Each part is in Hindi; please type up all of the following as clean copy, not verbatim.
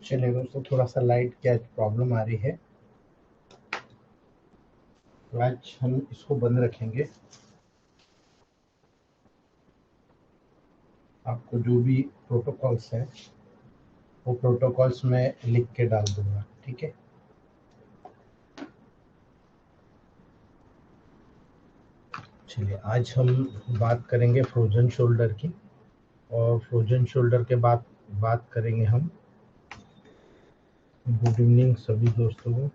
चलिए दोस्तों, थोड़ा सा लाइट की आज प्रॉब्लम आ रही है, तो आज हम इसको बंद रखेंगे। आपको जो भी प्रोटोकॉल्स हैं वो प्रोटोकॉल्स में लिख के डाल दूंगा, ठीक है। चलिए, आज हम बात करेंगे फ्रोजन शोल्डर की, और फ्रोजन शोल्डर के बाद बात करेंगे हम। गुड इवनिंग सभी दोस्तों को।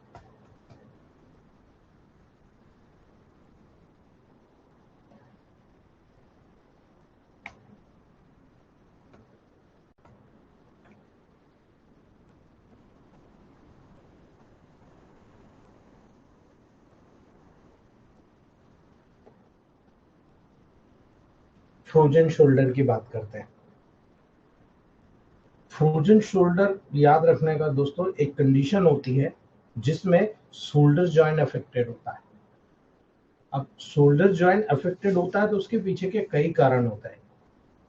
फ्रोजन शोल्डर की बात करते हैं। फ्रोजन शोल्डर याद रखने का दोस्तों, एक कंडीशन होती है जिसमें शोल्डर जॉइंट अफेक्टेड होता है। अब शोल्डर जॉइंट अफेक्टेड होता है तो उसके पीछे के कई कारण होते हैं।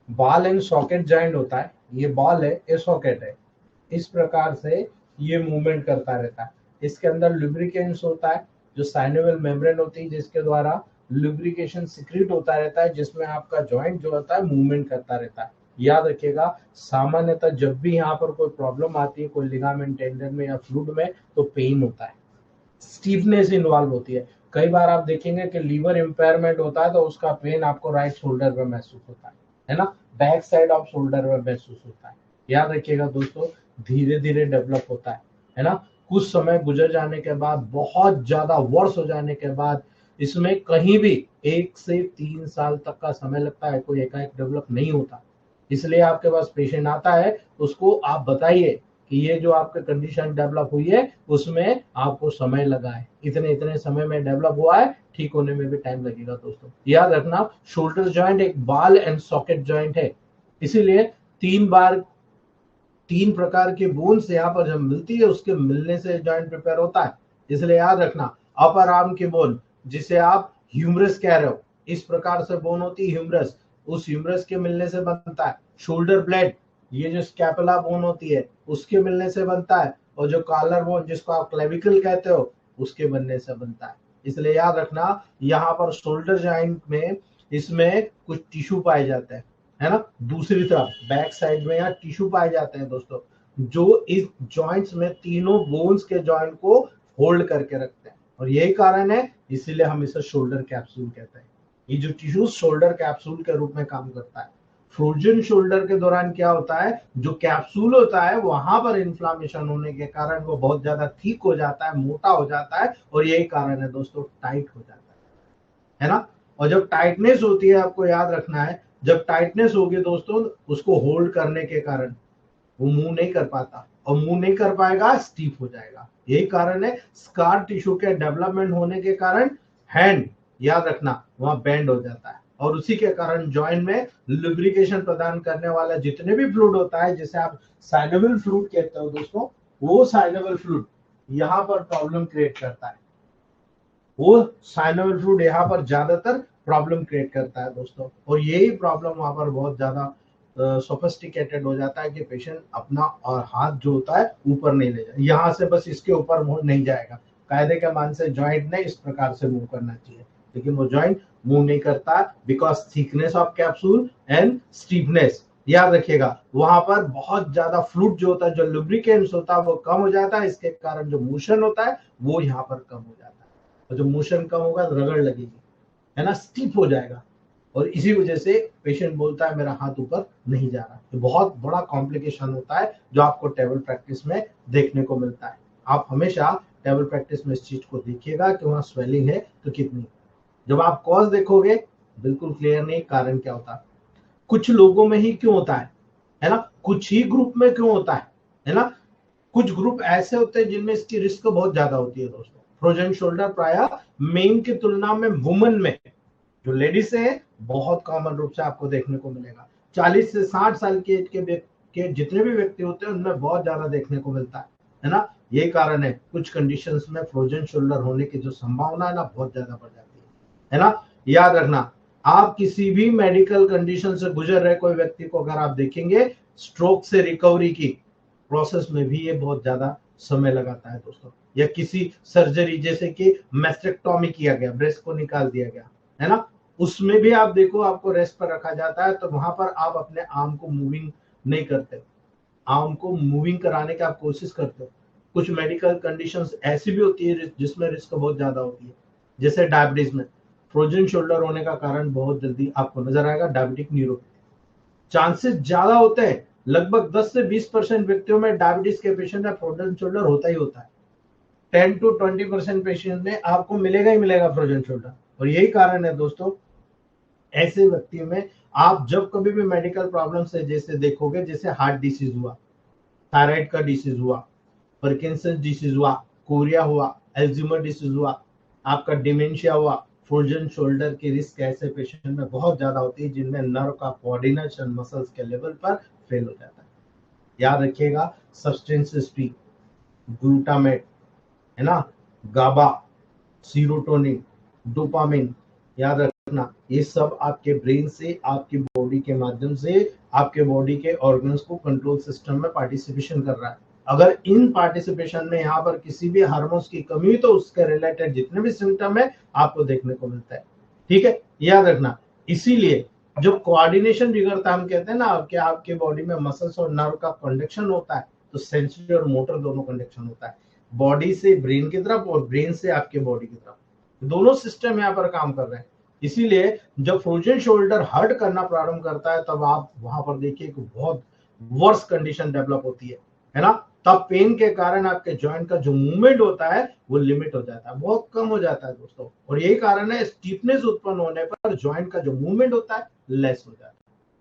बॉल एंड सॉकेट जॉइंट होता है, ये बॉल है, ये सॉकेट है। इस प्रकार से ये मूवमेंट करता रहता है। इसके अंदर लुब्रिकेंट्स होता है, जो साइनोवियल मेम्ब्रेन होती है, जिसके द्वारा लुब्रिकेशन सिक्रीट होता रहता है, जिसमें आपका जॉइंट जो होता है मूवमेंट करता रहता है। याद रखिएगा, सामान्यतः जब भी यहाँ पर कोई प्रॉब्लम आती है, कोई लिगामेंट टेंडन में या फ्लूइड में, तो पेन होता है, स्टीफनेस इन्वॉल्व होती है। कई बार आप देखेंगे कि लीवर इम्पेयरमेंट होता है तो उसका पेन आपको राइट शोल्डर पे महसूस होता है ना, बैक साइड ऑफ शोल्डर में महसूस होता है। याद रखिएगा दोस्तों, धीरे धीरे डेवलप होता है ना। कुछ समय गुजर जाने के बाद, बहुत ज्यादा वर्ष हो जाने के बाद, इसमें कहीं भी 1 से 3 साल तक का समय लगता है, कोई एकाएक डेवलप नहीं होता। इसलिए आपके पास पेशेंट आता है, उसको आप बताइए कि ये जो आपका कंडीशन डेवलप हुई है उसमें आपको समय लगा है, इतने इतने समय में डेवलप हुआ है, ठीक होने में भी टाइम लगेगा। दोस्तों याद रखना, शोल्डर जॉइंट एक बॉल एंड सॉकेट जॉइंट है। इसीलिए 3 प्रकार के बोन्स यहाँ पर जब मिलती है, उसके मिलने से जॉइंट प्रिपेयर होता है। इसलिए याद रखना, अपर आर्म की बोन, जिसे आप ह्यूमरस कह रहे हो, इस प्रकार से बोन होती है ह्यूमरस, उस ह्यूमरस के मिलने से बनता है। शोल्डर ब्लेड, ये जो स्कैपुला बोन होती है, उसके मिलने से बनता है। और जो कॉलर बोन, जिसको आप क्लेविकल कहते हो, उसके बनने से बनता है। इसलिए याद रखना, यहाँ पर शोल्डर जॉइंट में इसमें कुछ टिश्यू पाए जाते हैं, है ना। दूसरी तरफ बैक साइड में यहाँ टिश्यू पाए जाते हैं दोस्तों, जो इस जॉइंट्स में तीनों बोन्स के जॉइंट को होल्ड करके रखते हैं, और यही कारण है इसीलिए हम इसे शोल्डर कैप्सूल कहते हैं। ये जो टिश्यू शोल्डर कैप्सूल के रूप में काम करता है। फ्रोजन शोल्डर के दौरान क्या होता है, जो कैप्सूल होता है वहां पर इन्फ्लामेशन होने के कारण वो बहुत ज्यादा थिक हो जाता है, मोटा हो जाता है, और यही कारण है दोस्तों, टाइट हो जाता है ना। और जब टाइटनेस होती है, आपको याद रखना है, जब टाइटनेस होगी दोस्तों, उसको होल्ड करने के कारण वो मूव नहीं कर पाता, और मूव नहीं कर पाएगा, स्टीफ हो जाएगा। यही कारण है स्कार टिश्यू के डेवलपमेंट होने के कारण हैंड, याद रखना, वहां बेंड हो जाता है, और उसी के कारण जॉइंट में लुब्रिकेशन प्रदान करने वाला जितने भी फ्लूइड होता है, जिसे आप साइनोवियल फ्लूइड कहते हो दोस्तों, वो साइनोवियल फ्लूइड यहाँ पर प्रॉब्लम क्रिएट करता है। वो साइनोवियल फ्लूइड यहाँ पर ज्यादातर प्रॉब्लम क्रिएट करता है दोस्तों, और यही प्रॉब्लम वहां पर बहुत ज्यादा सोफिस्टिकेटेड हो जाता है कि पेशेंट अपना और हाथ जो होता है ऊपर नहीं ले जाए, यहाँ से बस इसके ऊपर मुंह नहीं जाएगा। कायदे के मान से जॉइंट ने इस प्रकार से मूव करना चाहिए, लेकिन वो जॉइंट मूव नहीं करता, because thickness of capsule and stiffness. याद रखिएगा, वहां पर बहुत ज्यादा फ्लूइड जो होता है, जो लुब्रिकेंट्स होता है, वो कम हो जाता है। इसके कारण जो मोशन होता है वो यहाँ पर कम हो जाता है, और जो मोशन कम होगा तो रगड़ लगेगी, है ना, स्टिफ हो जाएगा, और इसी वजह से पेशेंट बोलता है मेरा हाथ ऊपर नहीं जा रहा। तो बहुत बड़ा कॉम्प्लिकेशन होता है जो आपको टेबल प्रैक्टिस में देखने को मिलता है। आप हमेशा टेबल प्रैक्टिस में इस चीज को देखिएगा कि वहां स्वेलिंग है तो कितनी। जब आप कॉज देखोगे, बिल्कुल क्लियर नहीं कारण क्या होता है, कुछ लोगों में ही क्यों होता है ना, कुछ ही ग्रुप में क्यों होता है ना। कुछ ग्रुप ऐसे होते हैं जिनमें इसकी रिस्क बहुत ज्यादा होती है दोस्तों। फ्रोजन शोल्डर प्राय मेन की तुलना में वुमन में, जो लेडीज है, बहुत कॉमन रूप से आपको देखने को मिलेगा। 40 से 60 साल के एज के जितने भी व्यक्ति होते हैं उनमें बहुत ज्यादा देखने को मिलता है ना। यही कारण है कुछ कंडीशंस में फ्रोजन शोल्डर होने की जो संभावना है ना, बहुत ज्यादा बढ़ जाती है ना। याद रखना, आप किसी भी मेडिकल कंडीशन से गुजर रहे कोई व्यक्ति को अगर आप देखेंगे, स्ट्रोक से रिकवरी की प्रोसेस में भी ये बहुत ज्यादा समय लगाता है दोस्तों। या किसी सर्जरी जैसे कि मैस्टेक्टोमी किया गया, ब्रेस्ट को निकाल दिया गया, है ना, उसमें भी आप देखो आपको रेस्ट पर रखा जाता है, तो वहां पर आप अपने आर्म को मूविंग नहीं करते, आर्म को मूविंग कराने की आप कोशिश करते हो। कुछ मेडिकल कंडीशंस ऐसी भी होती है जिसमें रिस्क बहुत ज्यादा होती है, जैसे डायबिटीज में फ्रोजन शोल्डर होने का कारण बहुत जल्दी आपको नजर आएगा डायबिटिक न्यूरोपैथी। चांसेस ज्यादा होते हैं, लगभग 10 से 20% व्यक्तियों में डायबिटीज के पेशेंट में फ्रोजन शोल्डर होता ही होता है। 10 to 20% पेशेंट में आपको मिलेगा ही मिलेगा फ्रोजन शोल्डर। और यही कारण है दोस्तों, ऐसे व्यक्ति में आप जब कभी भी मेडिकल प्रॉब्लम से जैसे देखोगे, जैसे हार्ट डिसीज हुआ, थायराइड का डिसीज हुआ, पार्किंसन डिसीज हुआ, कोरिया हुआ, एल्जीमर डिसीज हुआ, आपका डिमेंशिया हुआ, फ्रोजन शोल्डर की रिस्क ऐसे पेशेंट में बहुत ज्यादा होती है जिनमें नर्व का कोऑर्डिनेशन मसल्स के लेवल पर फेल हो जाता है। याद रखिएगा, सब्सटेंसेस भी, ग्लूटामेट, है ना, गाबा, सीरोटोनिन, डोपामिन, याद रखना, ये सब आपके ब्रेन से आपकी बॉडी के माध्यम से आपके बॉडी के ऑर्गन्स को कंट्रोल सिस्टम में पार्टिसिपेशन कर रहा है। अगर इन पार्टिसिपेशन में यहाँ पर किसी भी हार्मोन्स की कमी, तो उसके रिलेटेड जितने भी सिम्टम है आपको देखने को मिलता है। ठीक है, याद रखना। इसीलिए जब कोऑर्डिनेशन बिगड़ता है, हम कहते हैं ना कि आपके बॉडी में मसल्स और नर्व का कंडक्शन होता है, तो सेंसरी और मोटर दोनों कंडक्शन होता है, बॉडी से ब्रेन की तरफ और ब्रेन से आपके बॉडी की तरफ, दोनों सिस्टम यहाँ पर काम कर रहे हैं। इसीलिए जब फ्रोजन शोल्डर हर्ट करना प्रारंभ करता है, तब आप वहां पर देखिए कि बहुत वर्स कंडीशन डेवलप होती है ना, तब पेन के कारण आपके जॉइंट का जो मूवमेंट होता है वो लिमिट हो जाता है, बहुत कम हो जाता है दोस्तों। और यही कारण है स्टीफनेस उत्पन्न होने पर जॉइंट का जो मूवमेंट होता है लेस हो जाता है,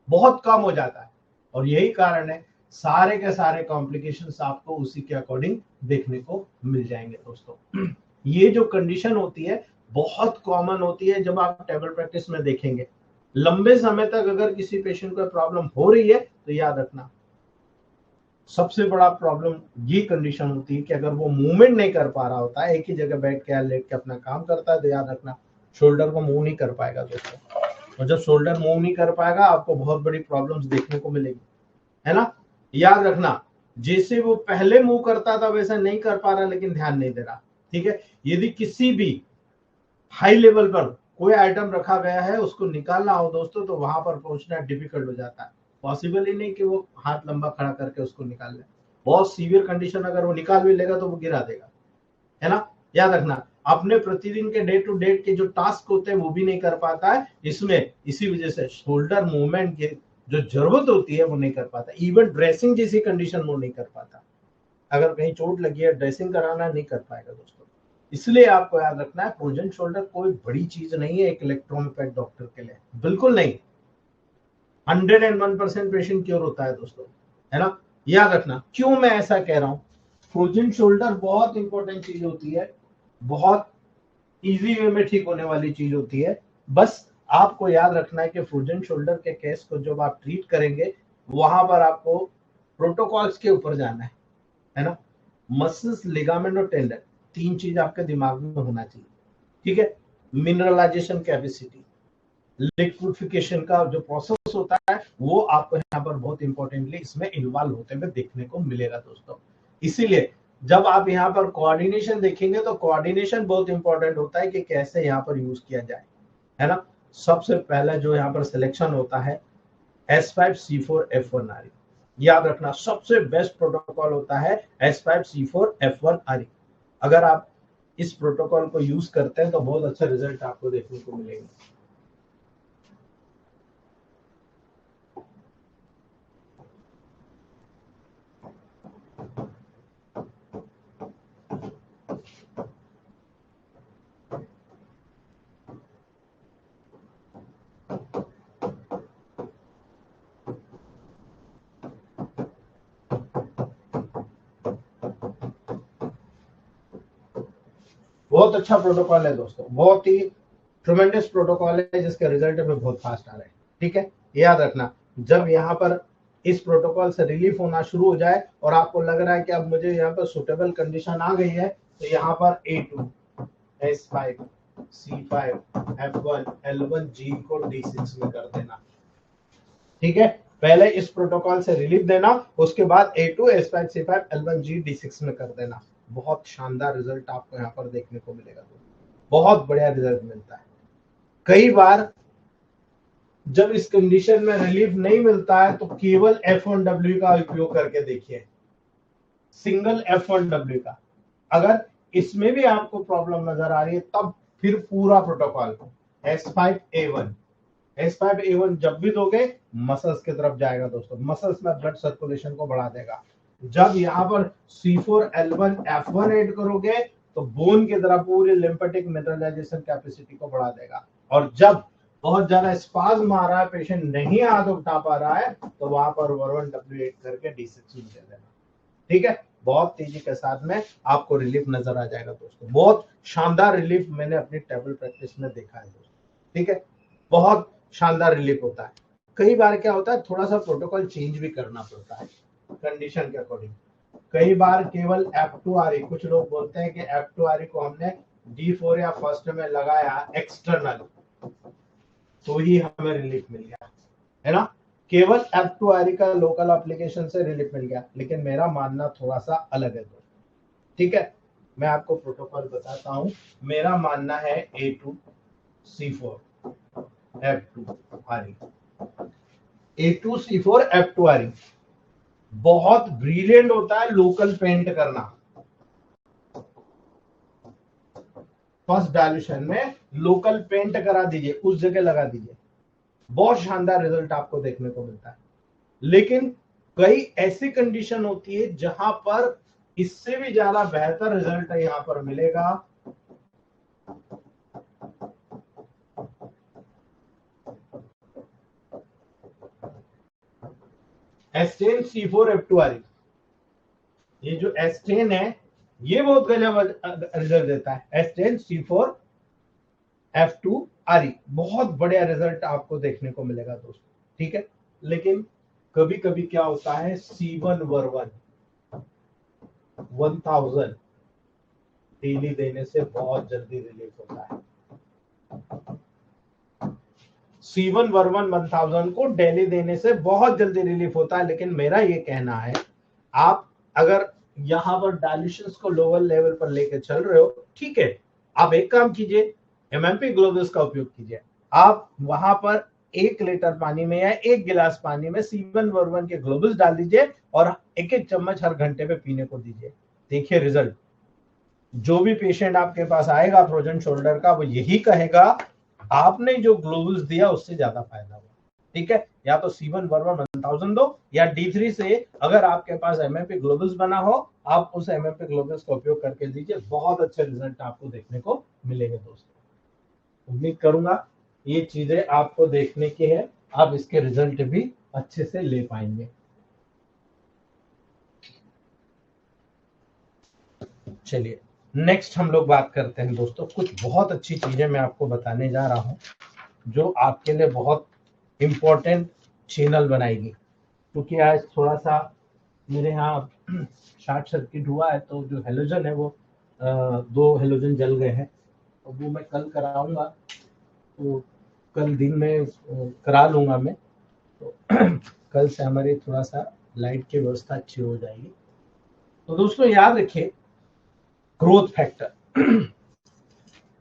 बहुत कम हो जाता है। और यही कारण है सारे के सारे कॉम्प्लिकेशंस आपको उसी के अकॉर्डिंग देखने को मिल जाएंगे दोस्तों। ये जो कंडीशन होती है बहुत कॉमन होती है, जब आप टेबल प्रैक्टिस में देखेंगे लंबे समय तक अगर किसी पेशेंट को प्रॉब्लम हो रही है, तो याद रखना सबसे बड़ा प्रॉब्लम ये कंडीशन होती है कि अगर वो मूवमेंट नहीं कर पा रहा होता है, एक ही जगह बैठ के या लेट के अपना काम करता है, तो याद रखना शोल्डर को मूव नहीं कर पाएगा दोस्तों। और जब शोल्डर मूव नहीं कर पाएगा, आपको बहुत बड़ी प्रॉब्लम्स देखने को मिलेगी, है ना। याद रखना, जैसे वो पहले मूव करता था वैसा नहीं कर पा रहा, लेकिन ध्यान नहीं दे रहा। ठीक है, यदि किसी भी हाई लेवल पर कोई आइटम रखा गया है, उसको निकालना हो दोस्तों, तो वहां पर पहुंचना डिफिकल्ट हो जाता है, पॉसिबल ही नहीं कि वो हाथ लंबा खड़ा करके उसको निकाल ले। बहुत सीवियर कंडीशन अगर वो निकाल भी लेगा तो वो गिरा देगा, है ना। याद रखना, अपने प्रतिदिन के डे टू डे के जो टास्क होते हैं वो भी नहीं कर पाता है, इसमें इसी वजह से शोल्डर मूवमेंट की जो जरूरत होती है वो नहीं कर पाता, इवन ड्रेसिंग जैसी कंडीशन वो नहीं कर पाता। अगर कहीं चोट लगी है, ड्रेसिंग कराना नहीं कर पाएगा दोस्तों। इसलिए आपको याद रखना है, फ्रोजन शोल्डर कोई बड़ी चीज नहीं है एक इलेक्ट्रोपैथ डॉक्टर के लिए, बिल्कुल नहीं। 101% पेशेंट क्योर होता है दोस्तों, है ना। याद रखना, क्यों मैं ऐसा कह रहा हूं, फ्रोजन शोल्डर बहुत इंपॉर्टेंट चीज होती है, बहुत इजी वे में ठीक होने वाली चीज होती है। बस आपको याद रखना है कि फ्रोजन शोल्डर के केस को जब आप ट्रीट करेंगे, वहां पर आपको प्रोटोकॉल्स के ऊपर जाना है ना। मसल्स, लिगामेंट और टेंडन, तीन चीज आपके दिमाग में होना चाहिए। ठीक है, मिनरलाइजेशन कैपेसिटी, लिक्विडिफिकेशन का जो प्रोसेस होता है, वो आपको यहाँ पर बहुत इंपॉर्टेंटली इसमें इन्वॉल्व होते हुए देखने को मिलेगा दोस्तों। इसीलिए जब आप यहाँ पर कोऑर्डिनेशन देखेंगे, तो कोऑर्डिनेशन बहुत इंपॉर्टेंट होता है कि कैसे यहाँ पर यूज किया जाए, है ना। सबसे पहला जो यहाँ पर सिलेक्शन होता है S5C4F1RE, याद रखना सबसे बेस्ट प्रोटोकॉल होता है S5C4F1RE। अगर आप इस प्रोटोकॉल को यूज करते हैं तो बहुत अच्छा रिजल्ट आपको देखने को मिलेगा। बहुत अच्छा प्रोटोकॉल है दोस्तों, बहुत ही ट्रमेंडस प्रोटोकॉल है, जिसके रिजल्ट में बहुत फास्ट आ रहे हैं। ठीक है, याद रखना, जब यहाँ पर इस प्रोटोकॉल से रिलीफ होना शुरू हो जाए और आपको लग रहा है कि अब मुझे यहाँ पर सुटेबल कंडीशन आ गई है, तो यहाँ पर A2, S5, C5, F1, L1, G को D6 में कर देना। ठीक है, पहले इस प्रोटोकॉल से रिलीफ देना, उसके बाद A2 S5 C5 L1G D6 में कर देना। बहुत शानदार रिजल्ट आपको यहाँ पर देखने को मिलेगा, बहुत बढ़िया रिजल्ट मिलता है। कई बार जब इस कंडीशन में रिलीफ नहीं मिलता है तो केवल F1W का उपयोग करके देखिए, सिंगल F1W का। अगर इसमें भी आपको प्रॉब्लम नजर आ रही है तब फिर पूरा प्रोटोकॉल S5A1 जब भी दोगे मसल्स की तरफ जाएगा दोस्तों, मसल्स में ब्लड सर्कुलेशन को बढ़ा देगा। जब यहाँ पर C4L1 F1 ऐड करोगे तो बोन की तरफ पूरी लिम्फेटिक मिनरलाइजेशन कैपेसिटी को बढ़ा देगा। और जब बहुत ज्यादा स्पाज्म आ रहा है, पेशेंट नहीं हाथ उठा पा रहा है, तो वहां पर V1W8 करके D6 में दे देना। ठीक है, बहुत तेजी के साथ में आपको रिलीफ नजर आ जाएगा दोस्तों। बहुत शानदार रिलीफ मैंने अपनी टेबल प्रैक्टिस में देखा है दोस्तों। ठीक है, बहुत शानदार रिलीफ होता है। कई बार क्या होता है, थोड़ा सा प्रोटोकॉल चेंज भी करना पड़ता है कंडीशन के अकॉर्डिंग। कई बार केवल F2RE, कुछ लोग बोलते हैं कि F2RE को हमने D4 या फर्स्ट में लगाया एक्सटर्नल तो ही हमें रिलीफ मिल गया, है ना। केवल F2RE का लोकल एप्लीकेशन से रिलीफ मिल गया, लेकिन मेरा मानना थोड़ा सा अलग है दोस्तों। ठीक है, मैं आपको प्रोटोकॉल बताता हूं। मेरा मानना है A2 C4 F2RE, A2 C4 F2RE बहुत ब्रिलियंट होता है लोकल पेंट करना। फर्स्ट डायल्यूशन में लोकल पेंट करा दीजिए, उस जगह लगा दीजिए, बहुत शानदार रिजल्ट आपको देखने को मिलता है। लेकिन कई ऐसी कंडीशन होती है जहां पर इससे भी ज्यादा बेहतर रिजल्ट यहां पर मिलेगा। S10 C4 F2RE, ये जो S10 है ये बहुत गजब रिजल्ट देता है। S10 C4 F2RE बहुत बढ़िया रिजल्ट आपको देखने को मिलेगा दोस्तों। ठीक है, लेकिन कभी कभी क्या होता है, C1 1000 डेली देने से बहुत जल्दी रिलीफ होता है। C1 1000 को डेली देने से बहुत जल्दी रिलीफ होता है। लेकिन मेरा ये कहना है, आप अगर यहां पर डायल्यूशंस को लोअर लेवल पर लेकर चल रहे हो, ठीक है, आप एक काम कीजिए, MMP ग्लोबल्स का उपयोग कीजिए। आप वहां पर 1 लीटर पानी में या 1 गिलास पानी में C1 के ग्लोबल्स डाल दीजिए और 1-1 चम्मच हर घंटे में पीने को दीजिए। देखिए रिजल्ट। जो भी पेशेंट आपके पास आएगा फ्रोजन शोल्डर का, वो यही कहेगा आपने जो ग्लोबल्स दिया उससे ज्यादा फायदा हुआ। ठीक है, या तो C1 1000 दो या D3 से अगर आपके पास MMP ग्लोबल्स बना हो, आप उस MMP ग्लोबल्स का उपयोग करके दीजिए, बहुत अच्छे रिजल्ट आपको देखने को मिलेंगे दोस्तों। उम्मीद करूंगा ये चीजें आपको देखने की है, आप इसके रिजल्ट भी अच्छे से ले पाएंगे। चलिए नेक्स्ट हम लोग बात करते हैं दोस्तों। कुछ बहुत अच्छी चीजें मैं आपको बताने जा रहा हूं जो आपके लिए बहुत इंपॉर्टेंट चैनल बनाएगी, क्योंकि आज थोड़ा सा मेरे यहाँ शॉर्ट सर्किट हुआ है, तो जो हेलोजन है वो 2 हेलोजन जल गए हैं, तो वो मैं कल कराऊंगा, तो कल दिन में करा लूंगा मैं, तो कल से हमारी थोड़ा सा लाइट की व्यवस्था अच्छी हो जाएगी। तो दोस्तों याद रखिए, ग्रोथ फैक्टर,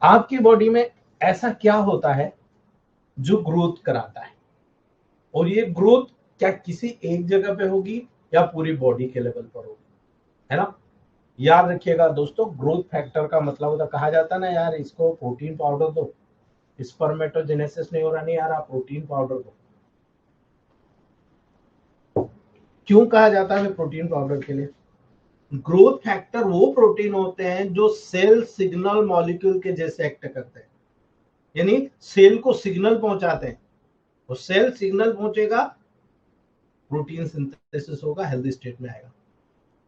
आपकी बॉडी में ऐसा क्या होता है जो ग्रोथ कराता है, और ये ग्रोथ क्या किसी एक जगह पे होगी या पूरी बॉडी के लेवल पर होगी, है ना। याद रखिएगा दोस्तों, ग्रोथ फैक्टर का मतलब होता, कहा जाता है ना यार इसको प्रोटीन पाउडर दो, स्पर्मेटोजेनेसिस नहीं हो रहा, नहीं यार आप प्रोटीन पाउडर दो। क्यों कहा जाता है प्रोटीन पाउडर के लिए? ग्रोथ फैक्टर वो प्रोटीन होते हैं जो सेल सिग्नल मॉलिक्यूल के जैसे एक्ट करते हैं, यानी सेल को सिग्नल पहुंचाते हैं। तो सेल सिग्नल पहुंचेगा, प्रोटीन सिंथेसिस होगा, हेल्दी स्टेट में आएगा,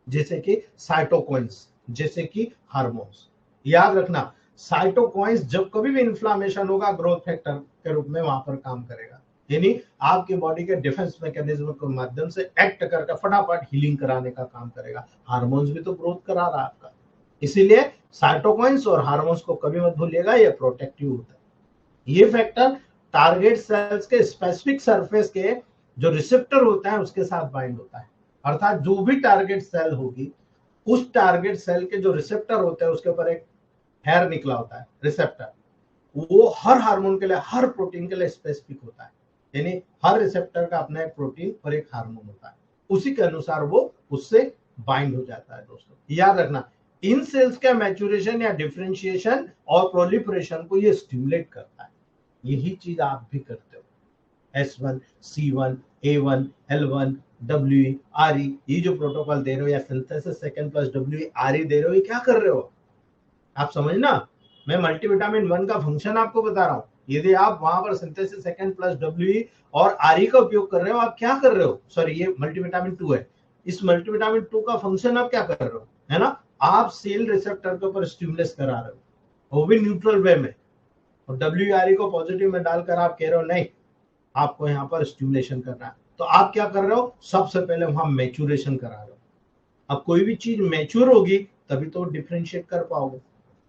जैसे कि साइटोकाइंस, जैसे कि हार्मोन्स। याद रखना, साइटोकाइंस जब कभी भी इन्फ्लामेशन होगा ग्रोथ फैक्टर के रूप में वहां पर काम करेगा, यानी आपके बॉडी के डिफेंस मैकेनिज्म के माध्यम से एक्ट करके फटाफट हीलिंग कराने का काम करेगा। हार्मोन्स भी तो ग्रोथ करा रहा है आपका, इसीलिए साइटोकाइंस और हार्मोन्स को कभी मत भूलिएगा, ये प्रोटेक्टिव होता है। ये फैक्टर टारगेट सेल्स के स्पेसिफिक सरफेस के जो रिसेप्टर होता है उसके साथ बाइंड होता है। अर्थात जो भी टारगेट सेल होगी उस टारगेट सेल के जो रिसेप्टर होते हैं उसके ऊपर एक हेयर निकला होता है, रिसेप्टर। वो हर हार्मोन के लिए, हर प्रोटीन के लिए स्पेसिफिक होता है, यानी हर रिसेप्टर का अपना एक प्रोटीन और एक हार्मोन होता है, उसी के अनुसार वो उससे बाइंड हो जाता है। दोस्तों याद रखना, इन सेल्स का मैच्योरेशन या डिफरेंशिएशन और प्रोलिफरेशन को ये स्टिमुलेट करता है। यही चीज आप भी करते हो। S1, C1, A1, L1, WE, RE, ये जो प्रोटोकॉल दे रहे हो या synthesis second plus WE, RE दे रहे हो, ये क्या कर रहे हो आप समझना। मैं मल्टीविटामिन 1 का फंक्शन आपको बता रहा हूं। यदि आप वहां पर सिंथेसिस सेकंड प्लस WE और RE का उपयोग कर रहे हो, आप क्या कर रहे हो, सॉरी ये मल्टीविटामिन 2 है, इस मल्टीविटामिन 2 का फंक्शन आप क्या कर रहे हो, है ना, आप सेल रिसेप्टर के ऊपर स्टिमुलेट करा रहे हो, वो भी न्यूट्रल वे में। और WRE को पॉजिटिव में डालकर आप कह रहे हो नहीं, आपको यहाँ पर स्टिमुलेशन करना है, तो आप क्या कर रहे हो, सबसे पहले वहां मैच्योरेशन करा रहे हो। अब कोई भी चीज मैच्योर होगी तभी तो डिफरेंशिएट कर पाओगे,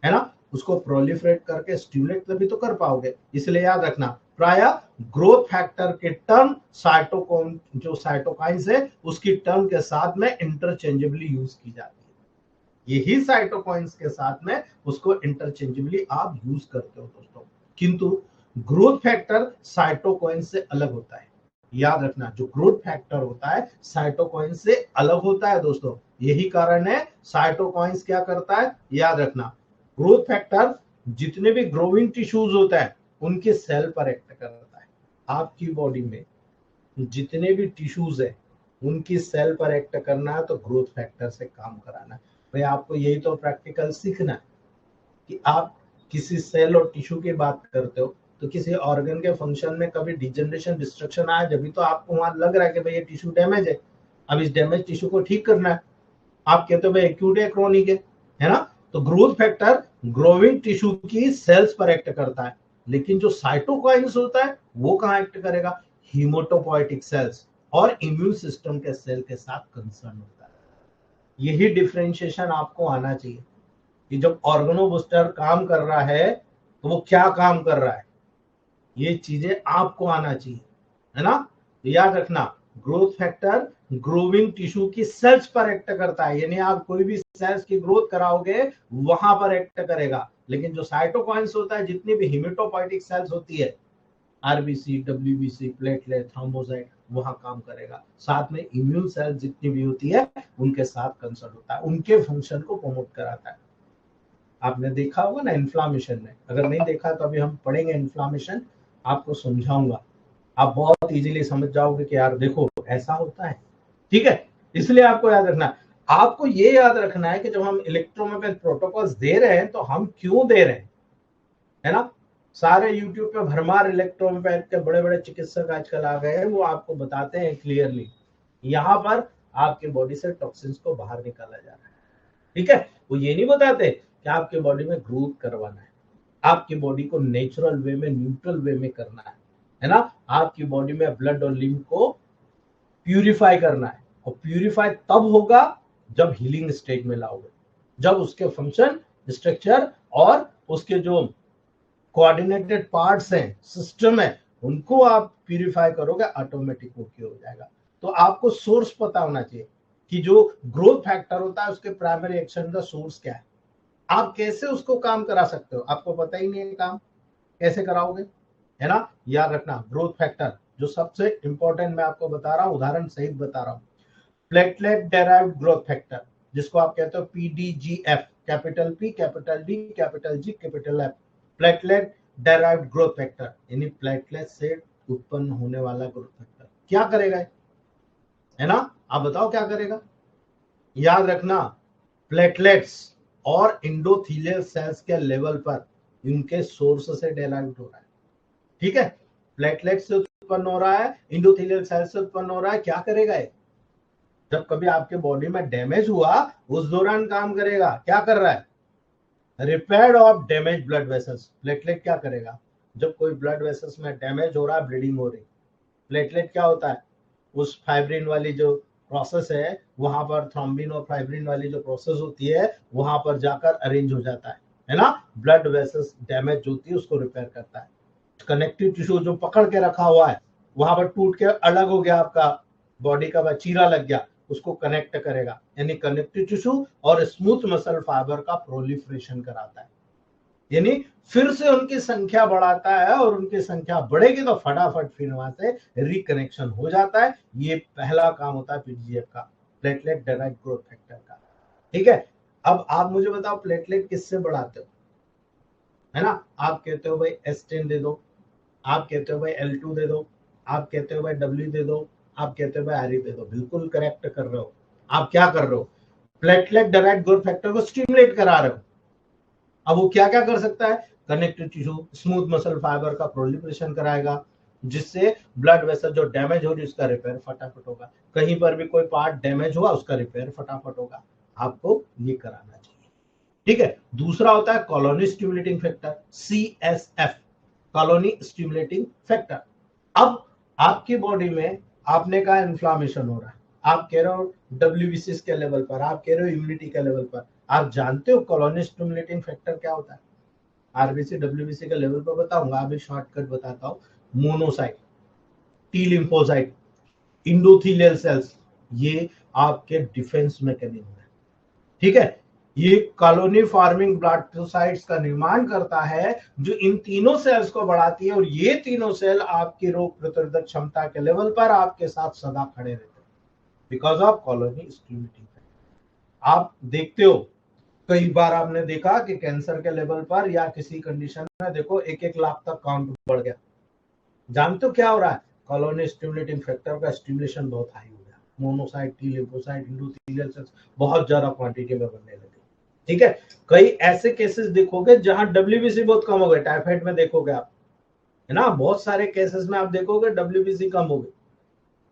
है ना, उसको प्रोलिफरेट करके स्टिमुलेट तभी तो कर पाओगे। इसलिए याद रखना, प्राय ग्रोथ फैक्टर के टर्म साइटोकाइन, जो साइटोकाइंस है उसकी टर्म के साथ में इंटरचेंजेबली यूज की जाती है। यही साइटोकाइंस के साथ में उसको इंटरचेंजेबली आप यूज करते हो दोस्तों। किंतु ग्रोथ फैक्टर साइटोकाइन से अलग होता है। याद रखना, जो ग्रोथ फैक्टर होता है साइटोकाइन से अलग होता है दोस्तों। यही कारण है साइटोकाइंस क्या करता है, याद रखना, ग्रोथ फैक्टर जितने भी ग्रोइंग टिश्यूज होता है उनके सेल पर एक्ट करता है। आपकी बॉडी में जितने भी टिश्यूज है उनकी सेल पर एक्ट करना है तो ग्रोथ फैक्टर से काम कराना है। भाई आपको यही तो प्रैक्टिकल सीखना है कि आप किसी सेल और टिश्यू की बात करते हो तो किसी ऑर्गन के फंक्शन में कभी डिजनरेशन डिस्ट्रक्शन आया जब भी तो आपको वहां लग रहा है कि भाई ये टिश्यू डैमेज है, अब इस डैमेज टिश्यू को ठीक करना है। आप कहते हो भाई एक्यूट है, क्रोनिक है ना। तो ग्रोथ फैक्टर ग्रोइंग टिश्यू की सेल्स पर एक्ट करता है, लेकिन जो साइटोकाइंस होता है वो कहां एक्ट करेगा, हीमोटोपोइटिक सेल्स और इम्यून सिस्टम के सेल के साथ कंसर्न होता है। यही डिफरेंशिएशन आपको आना चाहिए कि जब ऑर्गेनोबूस्टर काम कर रहा है तो वो क्या काम कर रहा है, ये चीजें आपको आना चाहिए, है ना। तो याद रखना, ग्रोथ फैक्टर ग्रोविंग टिश्यू की सेल्स पर एक्ट करता है, यानी आप कोई भी सेल्स की ग्रोथ कराओगे वहां पर एक्ट करेगा। लेकिन जो साइटोकाइंस होता है, जितनी भी हिमेटोपोइटिक सेल्स होती है, आरबीसी, डब्ल्यूबीसी, प्लेटलेट, थ्रोम्बोसाइट, वहां काम करेगा। साथ में इम्यून सेल्स जितनी भी होती है उनके साथ कंसर्न होता है, उनके फंक्शन को प्रमोट कराता है। आपने देखा होगा ना इन्फ्लामेशन में, अगर नहीं देखा तो अभी हम पढ़ेंगे इन्फ्लामेशन, आपको समझाऊंगा, आप बहुत इजीली समझ जाओगे कि यार देखो ऐसा होता है। ठीक है, इसलिए आपको याद रखना, आपको ये याद रखना है कि जब हम इलेक्ट्रोमेकेनिकल प्रोटोकॉल्स दे रहे हैं तो हम क्यों दे रहे हैं, है ना। सारे यूट्यूब पे भरमार इलेक्ट्रोपैथ के बड़े बड़े चिकित्सक आजकल आ गए हैं, वो आपको बताते हैं क्लियरली यहाँ पर आपके बॉडी से टॉक्सिन्स को बाहर निकाला जा रहा है। ठीक है, वो ये नहीं बताते कि आपके बॉडी में ग्रोथ करवाना है, आपकी बॉडी को नेचुरल वे में, न्यूट्रल वे में करना है ना। आपकी बॉडी में ब्लड और लिम्फ को प्यूरिफाई करना है, और प्यूरिफाई तब होगा जब हीलिंग स्टेज में लाओगे, जब उसके फंक्शन, स्ट्रक्चर और उसके जो कोऑर्डिनेटेड पार्ट्स हैं, सिस्टम है, उनको आप प्यूरिफाई करोगे, ऑटोमेटिक वो क्योर हो जाएगा। तो आपको सोर्स पता होना चाहिए कि जो ग्रोथ फैक्टर होता है उसके प्राइमरी एक्शन का सोर्स क्या है, आप कैसे उसको काम करा सकते हो, आपको पता ही नहीं है काम कैसे कराओगे, है ना। याद रखना, ग्रोथ फैक्टर जो सबसे इंपॉर्टेंट मैं आपको बता रहा हूं, उदाहरण सहित बता रहा हूं, प्लेटलेट डेराइव्ड ग्रोथ फैक्टर जिसको आप कहते हो PDGF, capital P, capital D, capital G, capital F, platelet derived growth factor, यानी प्लेटलेट से उत्पन्न होने वाला ग्रोथ फैक्टर क्या करेगा, है ना, आप बताओ क्या करेगा। याद रखना, प्लेटलेट्स और इंडोथीलियल सेल्स के लेवल पर इनके सोर्स से डेराइव्ड हो रहा है। ठीक है, प्लेटलेट से उत्पन्न हो रहा है, इंडोथीलियल सेल से उत्पन्न हो रहा है, क्या करेगा ये, जब कभी आपके बॉडी में डैमेज हुआ उस दौरान काम करेगा, क्या कर रहा है, repair of damage blood vessels. Platelet क्या करेगा, जब कोई ब्लड वेसल्स में डैमेज हो रहा है, ब्लीडिंग हो रही, प्लेटलेट क्या होता है, उस फाइब्रिन वाली जो प्रोसेस है वहां पर, थ्रोम्बिन और फाइब्रिन वाली जो प्रोसेस होती है वहां पर जाकर अरेंज हो जाता है ना, ब्लड वेसल्स डैमेज होती है उसको रिपेयर करता है। कनेक्टिव टिश्यू जो पकड़ के रखा हुआ है वहां पर टूट के अलग हो गया, आपका बॉडी का चीरा लग गया, उसको कनेक्ट करेगा, यानी कनेक्टिव टिश्यू और स्मूथ मसल फाइबर का प्रोलिफरेशन कराता है, यानी फिर से उनकी संख्या बढ़ाता है, और उनकी संख्या बढ़ेगी तो फटाफट फिर वहां से रिकनेक्शन हो जाता है। ये पहला काम होता है पीजीएफ का, प्लेटलेट डेराइव्ड ग्रोथ फैक्टर का। ठीक है, अब आप मुझे बताओ प्लेटलेट किससे बढ़ाते हो, है ना? आप कहते हो भाई S10 दे दो, आप कहते हो भाई L2 दे दो, आप कहते हो भाई W दे दो, आप कहते हो भाई RE दे दो। बिल्कुल करेक्ट कर रहे हो। आप क्या कर रहे हो? प्लेटलेट डेराइव्ड ग्रोथ फैक्टर को स्टिमुलेट करा रहे हो। अब वो क्या क्या कर सकता है? Connective tissue, smooth muscle fibre का प्रोलिफरेशन कराएगा, जिससे ब्लड वेसल जो डैमेज हो रही है उसका रिपेयर फटाफट होगा। कहीं पर भी कोई पार्ट डैमेज हुआ उसका रिपेयर फटाफट होगा। आपको ये कराना चाहिए। ठीक है, दूसरा होता है colony stimulating factor, CSF, colony stimulating factor. अब आपकी बॉडी में आपने कहा इन्फ्लामेशन हो रहा है, आप कह रहे हो WBC के लेवल पर, आप कह रहे हो इम्यूनिटी के लेवल पर। आप जानते हो कॉलोनी स्टिमुलेटिंग फैक्टर क्या होता है? आरबीसी WBC के लेवल पर बताऊंगा, अभी शॉर्टकट बताता हूं। Monocyte, T lymphocyte, endothelial cells, ये आपके डिफेंस मैकेनिज्म है। ठीक है, ये कॉलोनी फॉर्मिंग ब्लास्टोसाइट्स का निर्माण करता है, जो इन तीनों सेल्स को बढ़ाती है, और ये तीनों सेल आपकी रोग प्रतिरोधक क्षमता के लेवल पर आपके साथ सदा खड़े रहते हैं, बिकॉज ऑफ कॉलोनी स्टिमुलेटिंग। आप देखते हो कई बार आपने देखा कि कैंसर के लेवल पर या किसी कंडीशन में देखो 1-1 लाख तक काउंट बढ़ गया। जानते हो क्या हो रहा है? कॉलोनी स्टिमुलेटिंग फैक्टर का स्टिमुलेशन बहुत हाई हो गया, monocyte, T lymphocyte, endothelial cells बहुत ज्यादा क्वांटिटी में बनने लगे। ठीक है, कई ऐसे केसेस देखोगे जहां WBC बहुत कम हो गए, टाइफाइड में देखोगे आप, है ना? बहुत सारे केसेस में आप देखोगे WBC कम हो गए,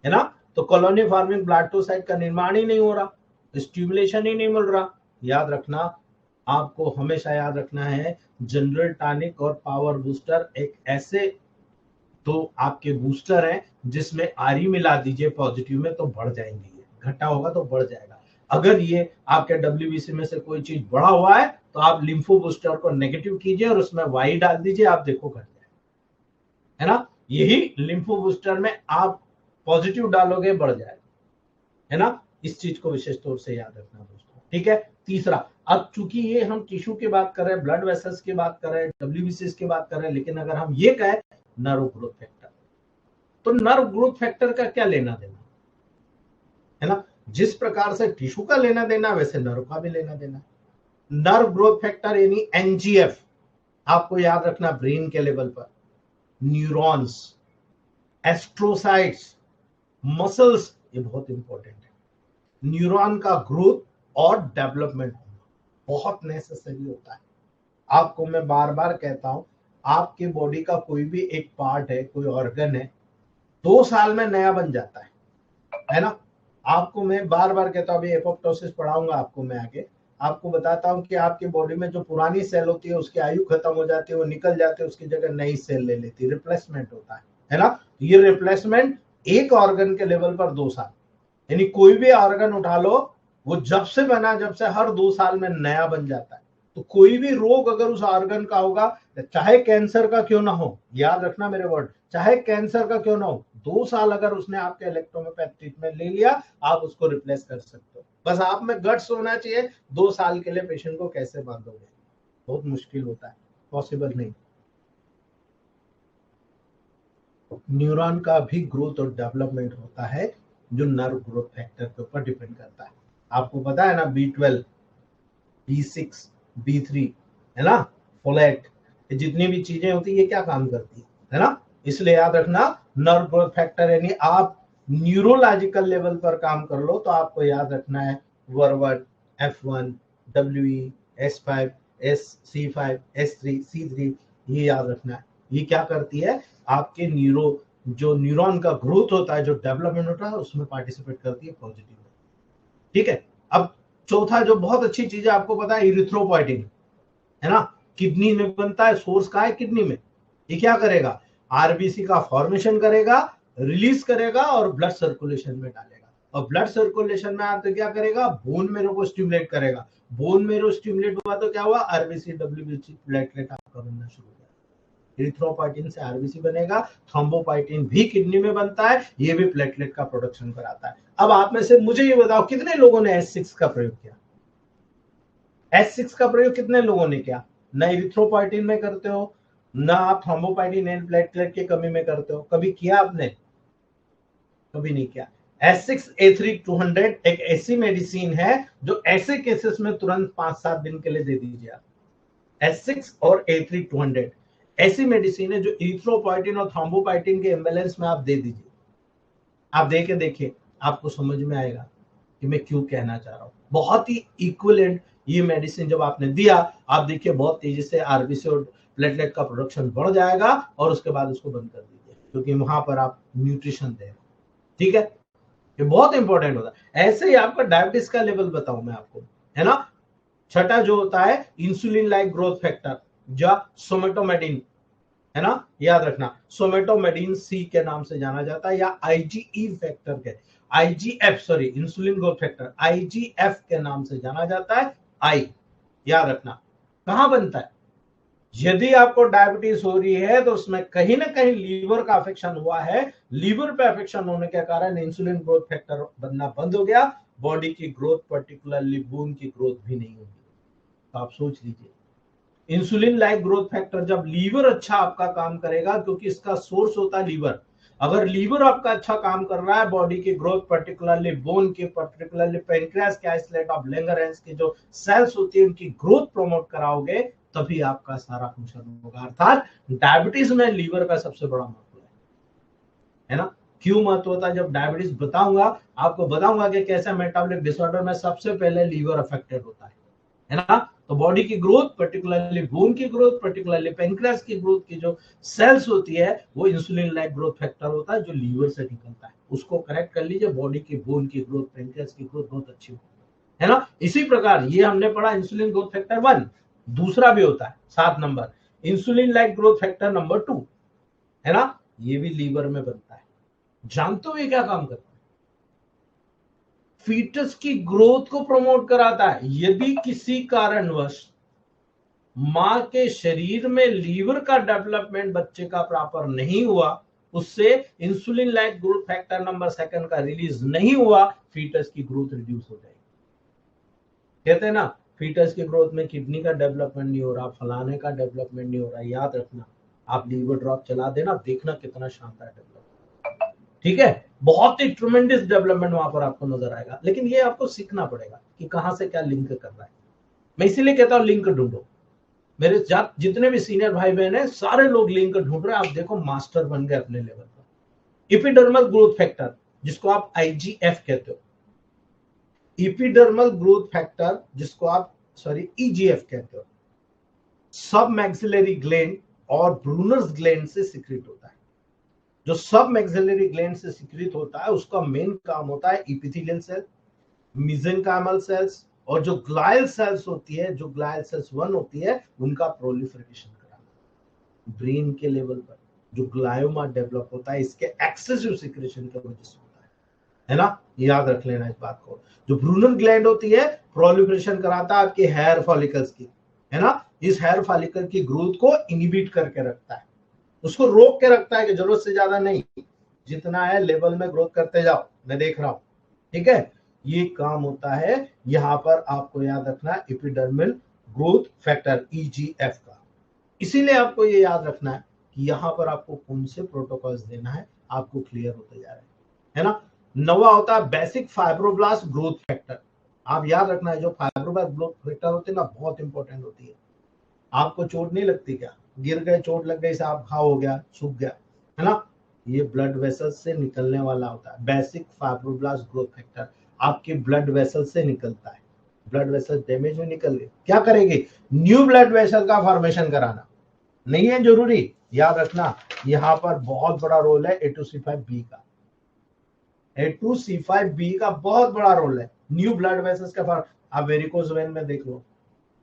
है ना? तो कॉलोनी फॉर्मिंग ब्लास्टोसाइट का निर्माण ही नहीं हो रहा, स्टिमुलेशन ही नहीं मिल रहा। याद रखना, आपको हमेशा याद रखना है, जनरल टॉनिक और पावर बूस्टर एक ऐसे तो आपके बूस्टर हैं जिसमें आरी मिला दीजिए पॉजिटिव में तो बढ़ जाएंगे, ये घटा होगा तो बढ़ जाएगा। अगर ये आपके WBC में से कोई चीज बढ़ा हुआ है तो आप लिम्फो बूस्टर को नेगेटिव कीजिए और उसमें वाई डाल दीजिए, आप देखो घट जाए, है ना? यही लिम्फो बूस्टर में आप पॉजिटिव डालोगे बढ़ जाएगा, है ना? इस चीज को विशेष तौर से याद रखना दोस्तों। ठीक है, तीसरा, अब चूंकि ये हम टिश्यू की बात कर रहे हैं, ब्लड वेसल्स की बात कर रहे हैं, WBC की बात कर रहे हैं, लेकिन अगर हम ये कहें नर्व ग्रोथ फैक्टर, तो नर्व ग्रोथ फैक्टर का क्या लेना देना, है ना? जिस प्रकार से टिश्यू का लेना देना वैसे नर्व का भी लेना देना। नर्व ग्रोथ फैक्टर यानी NGF, आपको याद रखना ब्रेन के लेवल पर, न्यूरॉन्स, एस्ट्रोसाइट्स, मसल्स, ये बहुत इंपॉर्टेंट है। न्यूरॉन का ग्रोथ और डेवलपमेंट बहुत नेसेसरी होता है। आपको मैं बार बार कहता हूं, आपके बॉडी का कोई भी एक पार्ट है, कोई ऑर्गन है, 2 साल में नया बन जाता है ना? आपको मैं बार बार कहता हूं, अभी एपोप्टोसिस पढ़ाऊंगा आपको मैं आगे, आपको बताता हूं कि आपकी बॉडी में जो पुरानी सेल होती है उसकी आयु खत्म हो जाती है, वो निकल जाती है, उसकी जगह नई सेल ले लेती है, रिप्लेसमेंट होता है ना? ये रिप्लेसमेंट एक ऑर्गन के लेवल पर 2 साल, यानी कोई भी ऑर्गन उठा लो, वो जब से बना, जब से हर 2 साल में नया बन जाता है। तो कोई भी रोग अगर उस ऑर्गन का होगा, चाहे कैंसर का क्यों ना हो, याद रखना मेरे वर्ड, चाहे कैंसर का क्यों ना हो, 2 साल अगर उसने आपके इलेक्ट्रोपैथ ट्रीटमेंट ले लिया, आप उसको रिप्लेस कर सकते हो। बस आप में गट्स होना चाहिए, 2 साल के लिए पेशेंट को कैसे बांधोगे, बहुत मुश्किल होता है, पॉसिबल नहीं। न्यूरॉन का भी ग्रोथ और डेवलपमेंट होता है, जो नर्व ग्रोथ फैक्टर के ऊपर डिपेंड करता है। आपको पता है ना, B12, B6, B3, है ना, फोलेट, ये जितनी भी चीजें होती है ये क्या काम करती है ना? इसलिए याद रखना, नर्व ग्रोथ फैक्टर यानी आप न्यूरोलॉजिकल लेवल पर काम कर लो तो आपको याद रखना है वर्वर, F1, WE, S5, C5, S3, C3, ये याद रखना है। ये क्या करती है? आपके जो न्यूरॉन का ग्रोथ होता है, जो डेवलपमेंट होता है, उसमें पार्टिसिपेट करती है पॉजिटिव। ठीक है, अब चौथा जो बहुत अच्छी चीज है, आपको पता है इरिथ्रोपोइटिन, है ना? किडनी में बनता है, सोर्स का है किडनी में। ये क्या करेगा? आरबीसी का फॉर्मेशन करेगा, रिलीज करेगा और ब्लड सर्कुलेशन में डालेगा, और ब्लड सर्कुलेशन में आप तो क्या करेगा? बोन मेरो को स्टिमुलेट करेगा। बोन मेरो स्टिमुलेट हुआ तो क्या हुआ? आरबीसी WBC प्लेटलेट आपका बनना शुरू हो गया। इरिथ्रोपोइटिन से आरबीसी बनेगा, थ्रोम्बोपोइटिन भी किडनी में बनता है, ये भी प्लेटलेट का प्रोडक्शन कराता है। अब आप में से मुझे ये बताओ कितने लोगों ने S6 का प्रयोग किया? S6 का प्रयोग कितने लोगों ने किया? ना इरिथ्रोपोइटिन में करते हो, ना आप थ्रोम्बोपोइटिन एंड प्लेटलेट की कमी में करते हो, कभी किया आपने? कभी नहीं किया। S6A3200 एक ऐसी मेडिसिन है जो ऐसे केसेस में तुरंत 5-7 दिन के लिए दे दीजिए आप। S6 और A3200 ऐसी मेडिसिन है जो इरिथ्रोपोइटिन और थ्रोम्बोपोइटिन के इम्बैलेंस में आप दे दीजिए। आप दे के देखिए, आपको समझ में आएगा कि मैं क्यों कहना चाह रहा हूं। बहुत ही इक्विवेलेंट ये मेडिसिन जब आपने दिया, आप देखिए बहुत तेजी से आरबीसी और प्लेटलेट का प्रोडक्शन बढ़ जाएगा और उसके बाद उसको बंद कर दीजिए, क्योंकि वहां पर आप न्यूट्रिशन दे रहे हैं। ठीक है, ये बहुत इंपॉर्टेंट होता है। ऐसे ही आपका डायबिटीज का लेवल बताऊं मैं आपको, है ना। छठा जो होता है इंसुलिन लाइक ग्रोथ फैक्टर या सोमेटोमेडिन, है ना, याद रखना सोमेटोमेडिन सी के नाम से जाना जाता है, या आईजीई फैक्टर के, IGF sorry insulin growth factor IGF के नाम से जाना जाता है। आई याद रखना कहां बनता है? यदि आपको डायबिटीज हो रही है तो उसमें कहीं ना कहीं लीवर का अफेक्शन हुआ है, लीवर पे अफेक्शन होने के कारण इंसुलिन ग्रोथ फैक्टर बनना बंद हो गया, बॉडी की ग्रोथ पर्टिकुलरली बोन की ग्रोथ भी नहीं होगी। तो आप सोच लीजिए, इंसुलिन लाइक ग्रोथ फैक्टर जब लीवर अच्छा आपका काम करेगा, क्योंकि इसका सोर्स होता है लीवर, अगर लीवर आपका अच्छा काम कर रहा है, बॉडी की ग्रोथ पर्टिकुलरली बोन की, पर्टिकुलरली पेनक्रियास के आइसोलेट ऑफ लैंगरहैंस की जो सेल्स होती है उनकी ग्रोथ प्रमोट कराओगे, तभी आपका सारा फंक्शन होगा। अर्थात डायबिटीज में लीवर का सबसे बड़ा महत्व है ना। क्यों महत्व होता है? जब डायबिटीज बताऊंगा आपको, बताऊंगा कि कैसे मेटाबॉलिक डिसऑर्डर में सबसे पहले लीवर अफेक्टेड होता है ना। तो बॉडी की ग्रोथ, पर्टिकुलरली बोन की ग्रोथ, पर्टिकुलरली पेनक्रियास की ग्रोथ की जो सेल्स होती है वो इंसुलिन लाइक ग्रोथ फैक्टर होता है जो लीवर से निकलता है। उसको करेक्ट कर लीजिए, बॉडी की बोन की ग्रोथ, पेनक्रियास की ग्रोथ बहुत अच्छी होगी, है ना। इसी प्रकार ये हमने पढ़ा इंसुलिन ग्रोथ फैक्टर 1, दूसरा भी होता है 7 number insulin like growth factor number 2, है ना। ये भी लीवर में बनता है। जानते हो ये क्या काम करता है? फीटस की ग्रोथ को प्रमोट कराता है। यदि किसी कारणवश मां के शरीर में लीवर का डेवलपमेंट बच्चे का प्रॉपर नहीं हुआ, उससे insulin like growth factor number 2 का रिलीज नहीं हुआ, फीटस की ग्रोथ रिड्यूस हो जाएगी। कहते हैं ना, फीटस की ग्रोथ में किडनी का डेवलपमेंट नहीं हो रहा, फलाने का डेवलपमेंट नहीं हो रहा, याद रखना आप लीवर ड्रॉप चला देना, देखना कितना शानदार डेवलपमेंट। ठीक है, बहुत ही ट्रमेंडस डेवलपमेंट वहां पर आपको नजर आएगा, लेकिन ये आपको सीखना पड़ेगा कि कहां से क्या लिंक कर रहा है। मैं इसीलिए कहता हूं लिंक ढूंढो। मेरे जितने भी सीनियर भाई बहन है सारे लोग लिंक ढूंढ रहे हैं, आप देखो मास्टर बन गए अपने लेवल पर। इपिडर्मल ग्रोथ फैक्टर जिसको आप आईजीएफ कहते हो, इपिडर्मल ग्रोथ फैक्टर जिसको आप ईजीएफ कहते हो, सब मैक्सिलरी ग्लैंड और ब्रूनर्स ग्लैंड से सिक्रीट होता है। जो सब मैक्सिलरी ग्लैंड से सिक्रीट होता है उसका मेन काम होता है एपिथेलियल सेल, मेसेंकाइमल सेल्स, और जो ग्लायल सेल्स होती है, जो ग्लायल सेल्स 1 होती है, उनका प्रोलिफरेशन कराना। ब्रेन के लेवल पर जो ग्लायोमा डेवलप होता है इसके एक्सेसिव सिक्रेशन की वजह से होता है ना। याद रख लेना इस बात को। जो ब्रूनल ग्लैंड होती है प्रोलिफरेशन कराता है आपके हेयर फॉलिकल्स की, है ना। इस हेयर फॉलिकल की ग्रोथ को इनहिबिट करके रखता है, उसको रोक के रखता है कि जरूरत से ज्यादा नहीं, जितना है लेवल में ग्रोथ करते जाओ, मैं देख रहा हूं। ठीक है, ये काम होता है यहां पर, आपको याद रखना है एपिडर्मल ग्रोथ फैक्टर ईजीएफ का। इसीलिए आपको ये याद रखना है कि यहां पर आपको कौन से प्रोटोकॉल्स देना है, आपको क्लियर होते जा रहे हैं, है ना। नवा होता है बेसिक फाइब्रोब्लास्ट ग्रोथ फैक्टर। आप याद रखना है जो फाइब्रोब्लास्ट ग्रोथ फैक्टर होते हैं ना, बहुत इंपॉर्टेंट होती है। आपको चोट नहीं लगती क्या? गिर गए, चोट लग गई, साहब घाव हो गया, सूख गया, है ना। ये ब्लड वेसल्स से निकलने वाला होता है बेसिक फाइब्रोब्लास्ट ग्रोथ फैक्टर, आपके ब्लड वेसल से निकलता है। ब्लड वेसल डैमेज में निकल गए, क्या करेगी? न्यू ब्लड वेसल का फॉर्मेशन कराना। नहीं है जरूरी, याद रखना यहां पर बहुत बड़ा रोल है A2C5B का। A2C5B का बहुत बड़ा रोल है न्यू ब्लड वेसल्स का फॉर्म। आप वेरिकोज वेन में देख लो,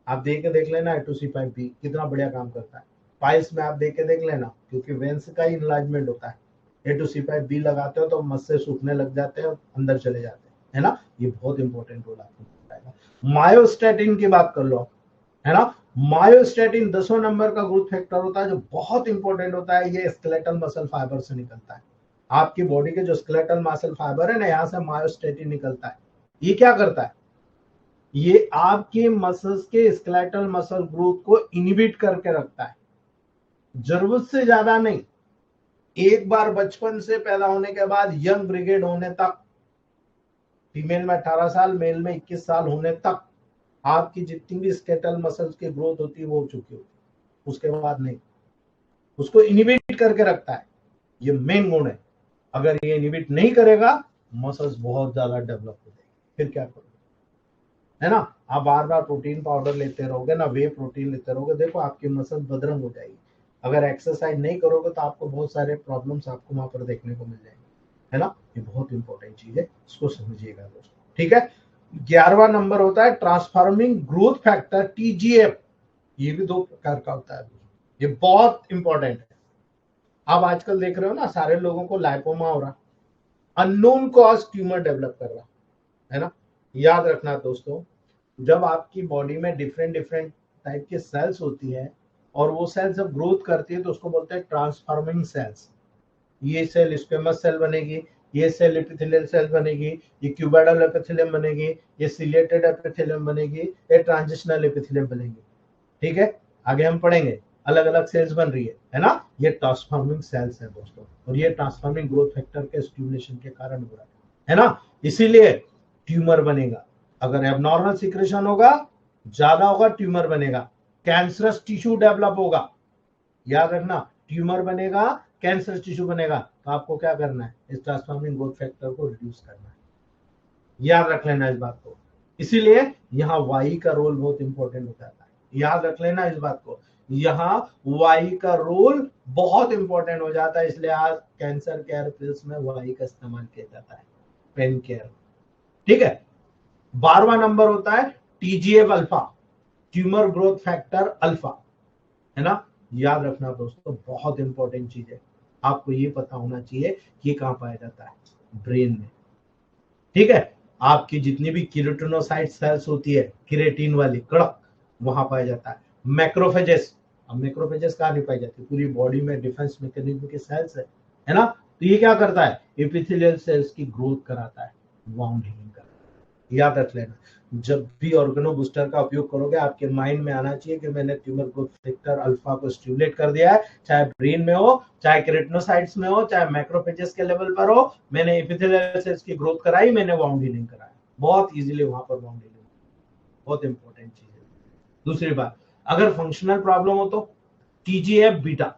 आप देख के देख लेना A2C5B कितना बढ़िया काम करता है। पाइल्स में आप देख के देख लेना, क्योंकि वेन्स का ही इनलार्जमेंट होता है। A2C5B लगाते हो तो मस्से सूखने लग जाते हैं और अंदर चले जाते हैं, है ना। ये बहुत इंपॉर्टेंट रोल आपको बताएगा। मायोस्टेटिन की बात कर लो, है ना। मायोस्टेटिन 10वें नंबर का ग्रोथ फैक्टर होता है जो बहुत इंपॉर्टेंट होता है। ये स्केलेटल मसल फाइबर से निकलता है। आपकी बॉडी के जो स्केलेटल मसल फाइबर है ना, यहाँ से मायोस्टेटिन निकलता है। ये क्या करता है? ये आपके मसल्स के स्केलेटल मसल ग्रोथ को इनहिबिट करके रखता है, जरूरत से ज्यादा नहीं। एक बार बचपन से पैदा होने के बाद यंग ब्रिगेड होने तक, फीमेल में 18 साल, मेल में 21 साल होने तक आपकी जितनी भी स्केलेटल मसल्स की ग्रोथ होती है वो हो चुकी होती है। उसके बाद नहीं, उसको इनहिबिट करके रखता है। ये मेन गुण है। अगर ये इनहिबिट नहीं करेगा, मसल्स बहुत ज्यादा डेवलप हो जाएगी। फिर क्या करोगे, है ना। आप बार बार प्रोटीन पाउडर लेते रहोगे ना, वे प्रोटीन लेते रहोगे, देखो आपकी मसल बदरंग हो जाएगी। अगर एक्सरसाइज नहीं करोगे तो आपको बहुत सारे प्रॉब्लम्स आपको वहां पर देखने को मिल जाएंगे, है ना। ये बहुत इंपॉर्टेंट चीज है, इसको समझिएगा दोस्तों, ठीक है। 11वां नंबर होता है ट्रांसफॉर्मिंग ग्रोथ फैक्टर, TGF। ये भी 2 प्रकार का होता है, ये बहुत इंपॉर्टेंट है। आप आजकल देख रहे हो ना, सारे लोगों को लाइपोमा हो रहा, अननोन कॉज ट्यूमर डेवलप कर रहा है ना। याद रखना दोस्तों, जब आपकी बॉडी में डिफरेंट डिफरेंट टाइप के सेल्स होती है और वो सेल्स जब ग्रोथ करती है तो उसको बोलते हैं ट्रांसफॉर्मिंग सेल्स। ये सेल स्क्वेमस सेल बनेगी, ये सेल एपिथेलियल सेल बनेगी, ये क्यूबाइडल एपिथेलियम बनेगी, ये सिलिएटेड एपिथेलियम बनेगी, ये ट्रांजिशनल एपिथेलियम बनेगी, ठीक है। आगे हम पढ़ेंगे, अलग अलग सेल्स बन रही है ना। ये ट्रांसफॉर्मिंग सेल्स है दोस्तों, और ये ट्रांसफॉर्मिंग ग्रोथ फैक्टर के स्टिमुलेशन के कारण हो रहा है ना। इसीलिए ट्यूमर बनेगा। अगर एबनॉर्मल सिक्रेशन होगा, ज्यादा होगा, ट्यूमर बनेगा, कैंसरस टिश्यू डेवलप होगा। याद रखना, ट्यूमर बनेगा, कैंसर टिश्यू बनेगा, तो आपको क्या करना है, इस ट्रांसफॉर्मिंग ग्रोथ फैक्टर को रिड्यूस करना है। याद रख लेना इस बात को। इसीलिए यहाँ वाई का रोल बहुत इंपॉर्टेंट हो जाता है। याद रख लेना इस बात को, यहाँ वाई का रोल बहुत इंपॉर्टेंट हो जाता है। इसलिए आज कैंसर केयर पिल्स में वाई का इस्तेमाल किया जाता है, पेन केयर, ठीक है। 12वां नंबर होता है TGF alpha, tumour growth factor alpha, है ना। याद रखना दोस्तों, बहुत इंपॉर्टेंट चीज है। आपको ये पता होना चाहिए कि ये कहां पाया जाता है, ब्रेन में, ठीक है। आपकी जितनी भी कीरेटिनोसाइट सेल्स होती है, किरेटिन वाली कड़क, वहां पाया जाता है। मैक्रोफेजेस, अब मैक्रोफेजेस कहां नहीं पाई जाती, पूरी बॉडी में डिफेंस मैकेनिज्म की सेल्स है ना। तो ये क्या करता है, एपिथेलियल सेल्स की ग्रोथ कराता है, वाउंड हीलिंग कराता है। याद रख लेना, जब भी ऑर्गेनो बूस्टर का उपयोग करोगे, आपके माइंड में आना चाहिए कि मैंने ट्यूमर ग्रोथ फैक्टर अल्फा को स्टिमुलेट कर दिया है, चाहे ब्रेन में हो, चाहे केराटिनोसाइट्स में हो, चाहे मैक्रोफेजेस के लेवल पर हो, मैंने एपिथेलियल सेल्स की ग्रोथ कराई, मैंने वाउंड हीलिंग कराया, बहुत इजीली वहां पर वाउंड हीलिंग। बहुत इंपॉर्टेंट चीज है। दूसरी बात, अगर फंक्शनल प्रॉब्लम हो तो TGF बीटा,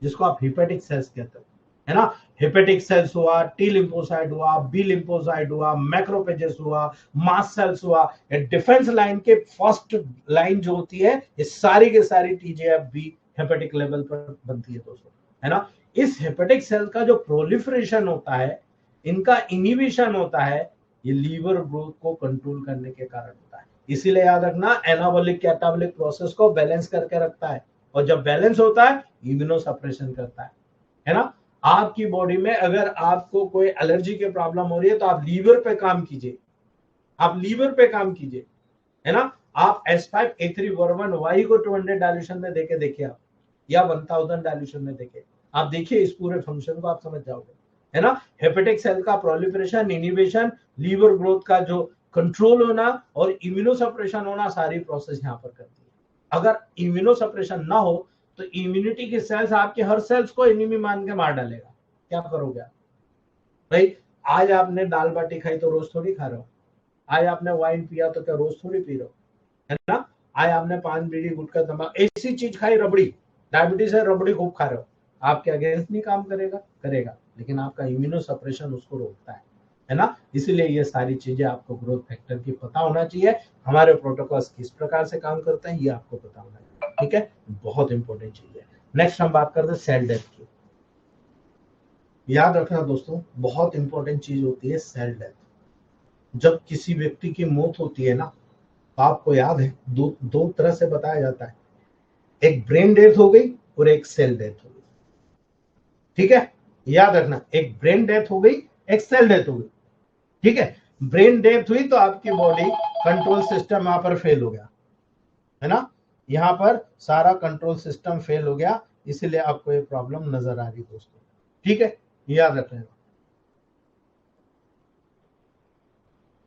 जिसको आप हिपेटिक सेल्स कहते हो, है ना। हेपेटिक सेल्स हुआ, टी लिम्फोसाइट हुआ, बी लिम्फोसाइट हुआ, मैक्रोफेजेस हुआ, मास्ट सेल्स हुआ, ये डिफेंस लाइन के फर्स्ट लाइन जो होती है, ये सारी के सारी TGF बी हेपेटिक लेवल पर बनती है दोस्तों, है ना। इस हेपेटिक सेल का जो प्रोलिफरेशन होता है, इनका इनिबिशन होता है, ये लीवर ग्रोथ को कंट्रोल करने के कारण होता है। इसीलिए याद रखना, एनाबॉलिक कैटाबॉलिक प्रोसेस को बैलेंस करके रखता है, और जब बैलेंस होता है इम्यूनो सप्रेशन करता है ना। आपकी बॉडी में अगर आपको कोई एलर्जी की प्रॉब्लम हो रही है तो आप लीवर पे काम कीजिए, आप लीवर पे काम कीजिए, है ना। आप S5A3 वाई को 200 डायल्यूशन में देके देखिए आप, या 1000 डायल्यूशन में देखे, आप देखिए इस पूरे फंक्शन को आप समझ जाओगे, है ना। हेपेटिक सेल का प्रोलिफरेशन, इनिबिशन, लीवर ग्रोथ का जो कंट्रोल होना और इम्यूनो सप्रेशन होना, सारी प्रोसेस यहाँ पर करती है। अगर इम्यूनो सप्रेशन ना हो तो इम्यूनिटी की सेल्स आपके हर सेल्स को एनिमी मान के मार डालेगा। क्या करोगे आप भाई? आज आपने दाल बाटी खाई तो रोज थोड़ी खा रहे हो, आज आपने वाइन पिया तो क्या रोज थोड़ी पी रहे हो, है ना। आज आपने पान बीड़ी गुटखा तंबाकू ऐसी चीज खाई, रबड़ी, डायबिटीज है, रबड़ी खूब खा रहे हो, आपके अगेंस्ट नहीं काम करेगा, करेगा, लेकिन आपका इम्यूनो सप्रेशन उसको रोकता है ना। इसीलिए ये सारी चीजें आपको ग्रोथ फैक्टर की पता होना चाहिए। हमारे प्रोटोकॉल्स किस प्रकार से काम करते हैं ये आपको पता होना चाहिए, ठीक है। बहुत इंपॉर्टेंट चीज है। नेक्स्ट हम बात करते हैं सेल डेथ की। याद रखना दोस्तों, बहुत इंपॉर्टेंट चीज होती है सेल डेथ। जब किसी व्यक्ति की मौत होती है ना, तो आपको याद है दो तरह से बताया जाता है, एक ब्रेन डेथ हो गई और एक सेल डेथ हो गई, ठीक है। याद रखना, एक ब्रेन डेथ हो गई, एक सेल डेथ हो गई, ठीक है। ब्रेन डेथ हुई तो आपकी बॉडी कंट्रोल सिस्टम वहां पर फेल हो गया, है ना। यहाँ पर सारा कंट्रोल सिस्टम फेल हो गया, इसीलिए आपको ये प्रॉब्लम नजर आ रही दोस्तों। ठीक है, याद रखना।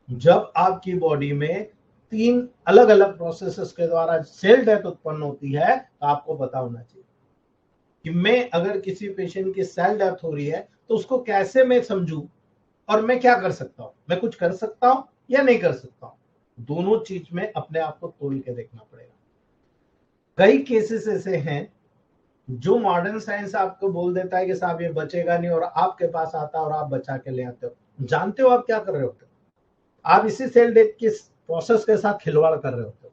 जब आपकी बॉडी में 3 अलग अलग प्रोसेसेस के द्वारा सेल डेथ उत्पन्न होती है, तो आपको पता होना चाहिए कि मैं अगर किसी पेशेंट की सेल डेथ हो रही है तो उसको कैसे मैं समझूं और मैं क्या कर सकता हूं, मैं कुछ कर सकता हूं या नहीं कर सकता हूं। दोनों चीज में अपने आप को तोल के देखना पड़ेगा। कई केसेस ऐसे हैं जो मॉडर्न साइंस आपको बोल देता है कि साहब ये बचेगा नहीं, और आपके पास आता है और आप बचा के ले आते हो। जानते हो आप क्या कर रहे होते हो? आप इसी सेल डेथ के प्रोसेस के साथ खिलवाड़ कर रहे होते हो।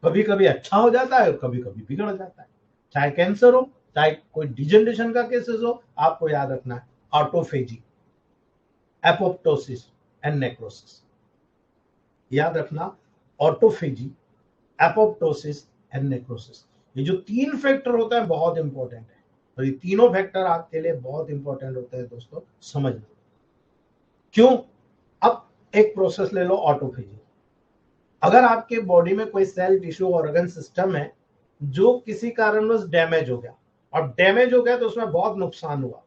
कभी कभी अच्छा हो जाता है और कभी कभी बिगड़ जाता है। चाहे कैंसर हो, चाहे कोई डिजेनरेशन का केसेस हो, आपको याद रखना है ऑटोफेजी, एपोप्टोसिस एंड नेक्रोसिस। याद रखना, ऑटोफेजी, एपोप्टोसिस एंड नेक्रोसिस, ये जो 3 फैक्टर होता है बहुत इंपॉर्टेंट है। तो ये तीनों फैक्टर आपके लिए बहुत इंपॉर्टेंट होते हैं दोस्तों, समझना। क्यों? अब एक प्रोसेस ले लो, ऑटोफेजी। अगर आपके बॉडी में कोई सेल, टिश्यू, ऑर्गन सिस्टम है जो किसी कारणवश डैमेज हो गया, और डैमेज हो गया तो उसमें बहुत नुकसान हुआ।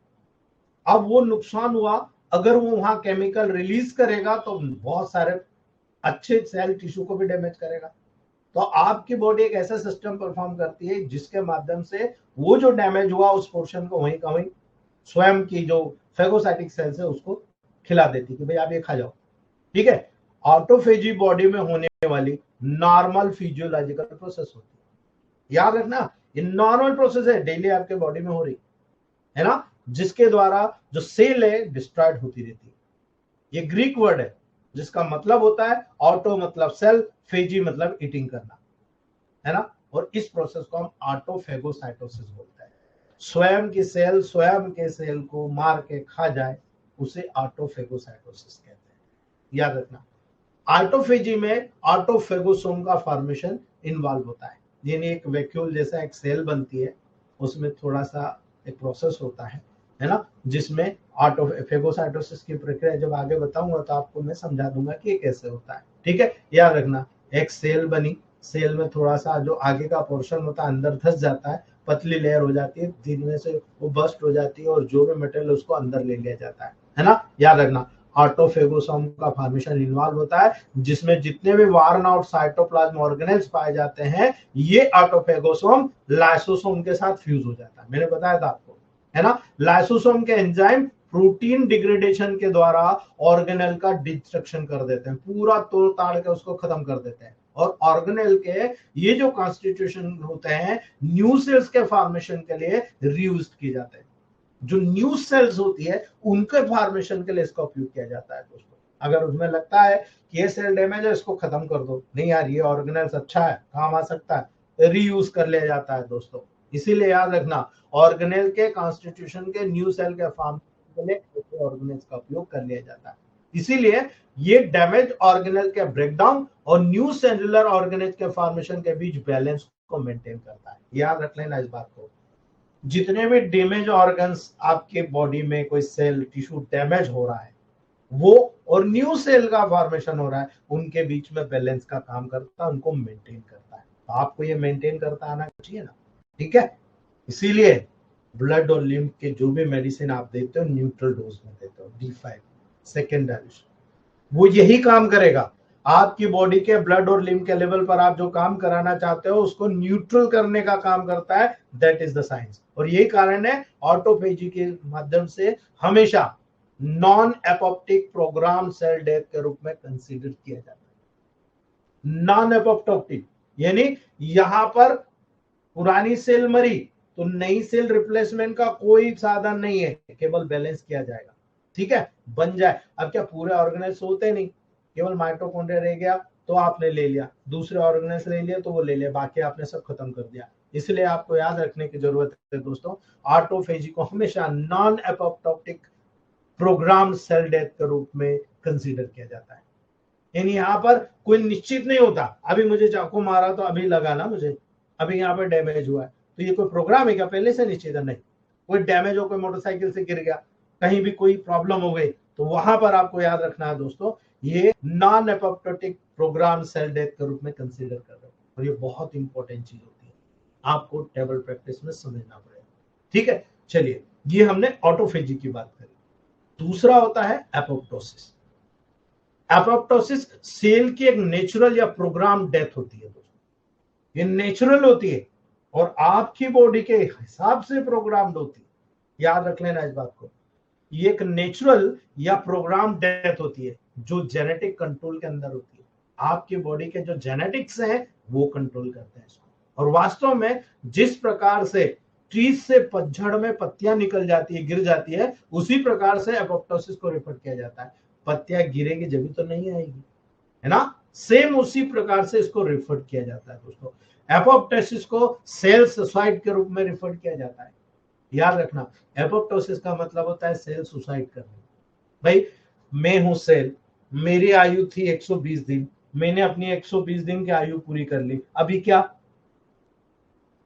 अब वो नुकसान हुआ, अगर वो वहां केमिकल रिलीज करेगा तो बहुत सारे अच्छे सेल टिश्यू को भी डैमेज करेगा। तो आपकी बॉडी एक ऐसा सिस्टम परफॉर्म करती है जिसके माध्यम से वो जो डैमेज हुआ उस पोर्शन को वहीं का वहीं स्वयं की जो फेगोसाइटिक सेल्स है उसको खिला देती कि भाई आप ये खा जाओ। ठीक है, ऑटोफेजी बॉडी में होने वाली नॉर्मल फिजियोलॉजिकल प्रोसेस होती है। याद रखना, ये नॉर्मल प्रोसेस है, डेली आपके बॉडी में हो रही है ना, जिसके द्वारा जो सेल है डिस्ट्रॉयड होती रहती है। ये ग्रीक वर्ड है जिसका मतलब होता है ऑटो मतलब सेल, फेजी मतलब ईटिंग करना, है ना। और इस प्रोसेस को हम ऑटोफेगोसाइटोसिस बोलते हैं। स्वयं की सेल स्वयं के सेल को मार के खा जाए, उसे ऑटोफेगोसाइटोसिस कहते हैं। याद रखना, ऑटोफेजी में ऑटोफेगोसोम का फॉर्मेशन इन्वॉल्व होता है, यानी एक वैक्यूल जैसा एक सेल बनती है, उसमें थोड़ा सा एक प्रोसेस होता है ना, जिसमें ऑटोफेगोसाइटोसिस की प्रक्रिया जब आगे बताऊंगा तो आपको मैं समझा दूंगा कि ये कैसे होता है। ठीक है, याद रखना, एक सेल बनी, सेल में थोड़ा सा जो आगे का पोर्शन होता है अंदर धस जाता है, पतली लेयर हो जाती है, धीरे से वो बस्ट हो जाती है और जो भी मटेरियल उसको अंदर ले लिया जाता है ना। याद रखना, ऑटोफेगोसोम का फॉर्मेशन इन्वॉल्व होता है, जिसमें जितने भी वार्न आउट साइटोप्लाज्म ऑर्गेनेल्स पाए जाते हैं, ये ऑटोफेगोसोम लाइसोसोम के साथ फ्यूज हो जाता है। मैंने बताया था आपको, है ना। लाइसोसोम के एंजाइम प्रोटीन डिग्रेडेशन के द्वारा ऑर्गेनेल का डिस्ट्रक्शन कर देते हैं, पूरा तोड़ ताड़ के उसको खत्म कर देते हैं। और ऑर्गेनेल के ये जो कॉन्स्टिट्यूशन होते हैं न्यू सेल्स के फॉर्मेशन के लिए रीयूज किए जाते हैं। जो न्यू सेल्स होती है उनके फॉर्मेशन के लिए इसका उपयोग किया जाता है दोस्तों। अगर उसमें लगता है कि ये सेल डैमेज है, इसको खत्म कर दो, नहीं यार ये ऑर्गेनेल्स अच्छा है, काम आ सकता है, रीयूज कर लिया जाता है दोस्तों। इसीलिए याद रखना, ऑर्गेनेल के कॉन्स्टिट्यूशन के न्यू सेल के फॉर्म के लिए ऑर्गेनेल्स का उपयोग कर लिया जाता है। इसीलिए ये डैमेज ऑर्गेनेल के ब्रेकडाउन और न्यू सेलुलर ऑर्गेनेल के फॉर्मेशन के बीच बैलेंस को मेंटेन करता है। याद रख लेना इस बात को। जितने भी डैमेज ऑर्गन्स आपके बॉडी में कोई सेल टिश्यू डैमेज हो रहा है, वो और न्यू सेल का फॉर्मेशन हो रहा है, उनके बीच में बैलेंस का काम करता है, उनको मेंटेन करता है। तो आपको ये मेंटेन करता आना चाहिए ना। ठीक है, इसीलिए ब्लड और लिम्फ के जो भी मेडिसिन आप देते हो न्यूट्रल डोज में देते हो, D5 सेकेंड डायल्यूशन, वो यही काम करेगा। आपकी बॉडी के ब्लड और लिम्फ के लेवल पर आप जो काम कराना चाहते हो उसको न्यूट्रल करने का काम करता है। That is the science. और यही कारण है ऑटोफेजी के माध्यम से हमेशा non apoptic program cell death के रूप में कंसीडर किया जाता है। नॉन एपोप्टोटिक यानी यहां पर पुरानी सेल मरी तो नई सेल रिप्लेसमेंट का कोई साधन नहीं है, केवल बैलेंस किया जाएगा। ठीक है, बन जाए। अब क्या पूरे ऑर्गेनाइज होते नहीं, केवल माइटोकॉन्ड्रिया रह गया तो आपने ले लिया, दूसरे ऑर्गेनाइज ले लिया तो वो ले लिया, बाकी आपने सब खत्म कर दिया। इसलिए आपको याद रखने की जरूरत है दोस्तों, ऑटोफेजी को हमेशा non apoptotic program cell death के रूप में कंसीडर किया जाता है। यानी यहाँ पर कोई निश्चित नहीं होता, अभी मुझे चाकू मारा तो अभी लगा ना मुझे, अभी यहाँ पर डैमेज हुआ है, तो ये कोई प्रोग्राम है क्या पहले से निश्चित है? नहीं। कोई डैमेज हो, कोई मोटरसाइकिल से गिर गया, कहीं भी कोई प्रॉब्लम हो गई, तो वहां पर आपको याद रखना है दोस्तों, ये non apoptotic program cell death के रूप में कंसीडर कर रहे हो। और ये बहुत इंपॉर्टेंट चीज होती है, आपको टेबल प्रैक्टिस में समझना पड़ेगा। ठीक है, चलिए ये हमने ऑटोफेजी की बात करी। दूसरा होता है एपोप्टोसिस। एपोप्टोसिस सेल की एक नेचुरल या प्रोग्राम डेथ होती है दोस्तों, ये नेचुरल होती है और आपकी बॉडी के हिसाब से प्रोग्राम्ड होती है, याद रख लेना इस बात को। ये एक नेचुरल या प्रोग्राम डेथ होती है जो जेनेटिक कंट्रोल के अंदर होती है, आपकी बॉडी के जो जेनेटिक्स हैं वो कंट्रोल करते हैं इसको। और वास्तव में जिस प्रकार से ट्रीज से पतझड़ में पत्तियां निकल जाती है, गिर जाती है, उसी प्रकार से एपोप्टोसिस को रेफर किया जाता है। पत्तियां गिरेंगी जब तो नहीं आएगी, है ना, सेम उसी प्रकार से इसको रेफर किया जाता है दोस्तों। एपोप्टोसिस को सेल सुसाइड के रूप में रेफर किया जाता है। याद रखना, एपोप्टोसिस का मतलब होता है सेल सुसाइड करना। भाई मैं हूं सेल, मेरी आयु थी 120 दिन, मैंने अपनी 120 दिन की आयु पूरी कर ली, अभी क्या,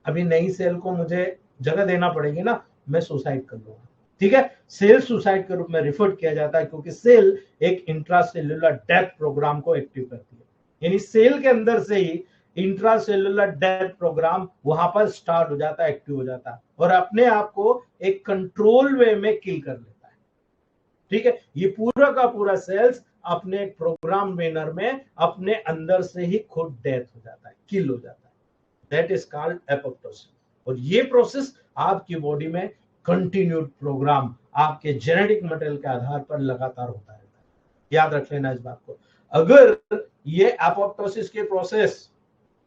अभी नई सेल को मुझे जगह देना पड़ेगी ना, मैं सुसाइड कर लूंगा। ठीक है, सेल सुसाइड के रूप में रिफर किया जाता है क्योंकि सेल एक इंट्रासेल्युलर डेथ प्रोग्राम को एक्टिव करती है, यानी सेल के अंदर से ही इंट्रासेल्युलर डेथ प्रोग्राम वहां पर स्टार्ट हो जाता है, एक्टिव हो जाता है और अपने आप को एक कंट्रोल वे में किल कर लेता है। ठीक है, ये पूरा का पूरा सेल्स अपने एक प्रोग्राम मैनर में अपने अंदर से ही खुद डेथ हो जाता है, किल हो जाता है। That is called apoptosis. और ये प्रोसेस आपकी बॉडी में कंटिन्यूड प्रोग्राम आपके जेनेटिक मटेरियल के आधार पर लगातार होता रहता है, याद रख लेना इस बात को। अगर ये एपोप्टोसिस के प्रोसेस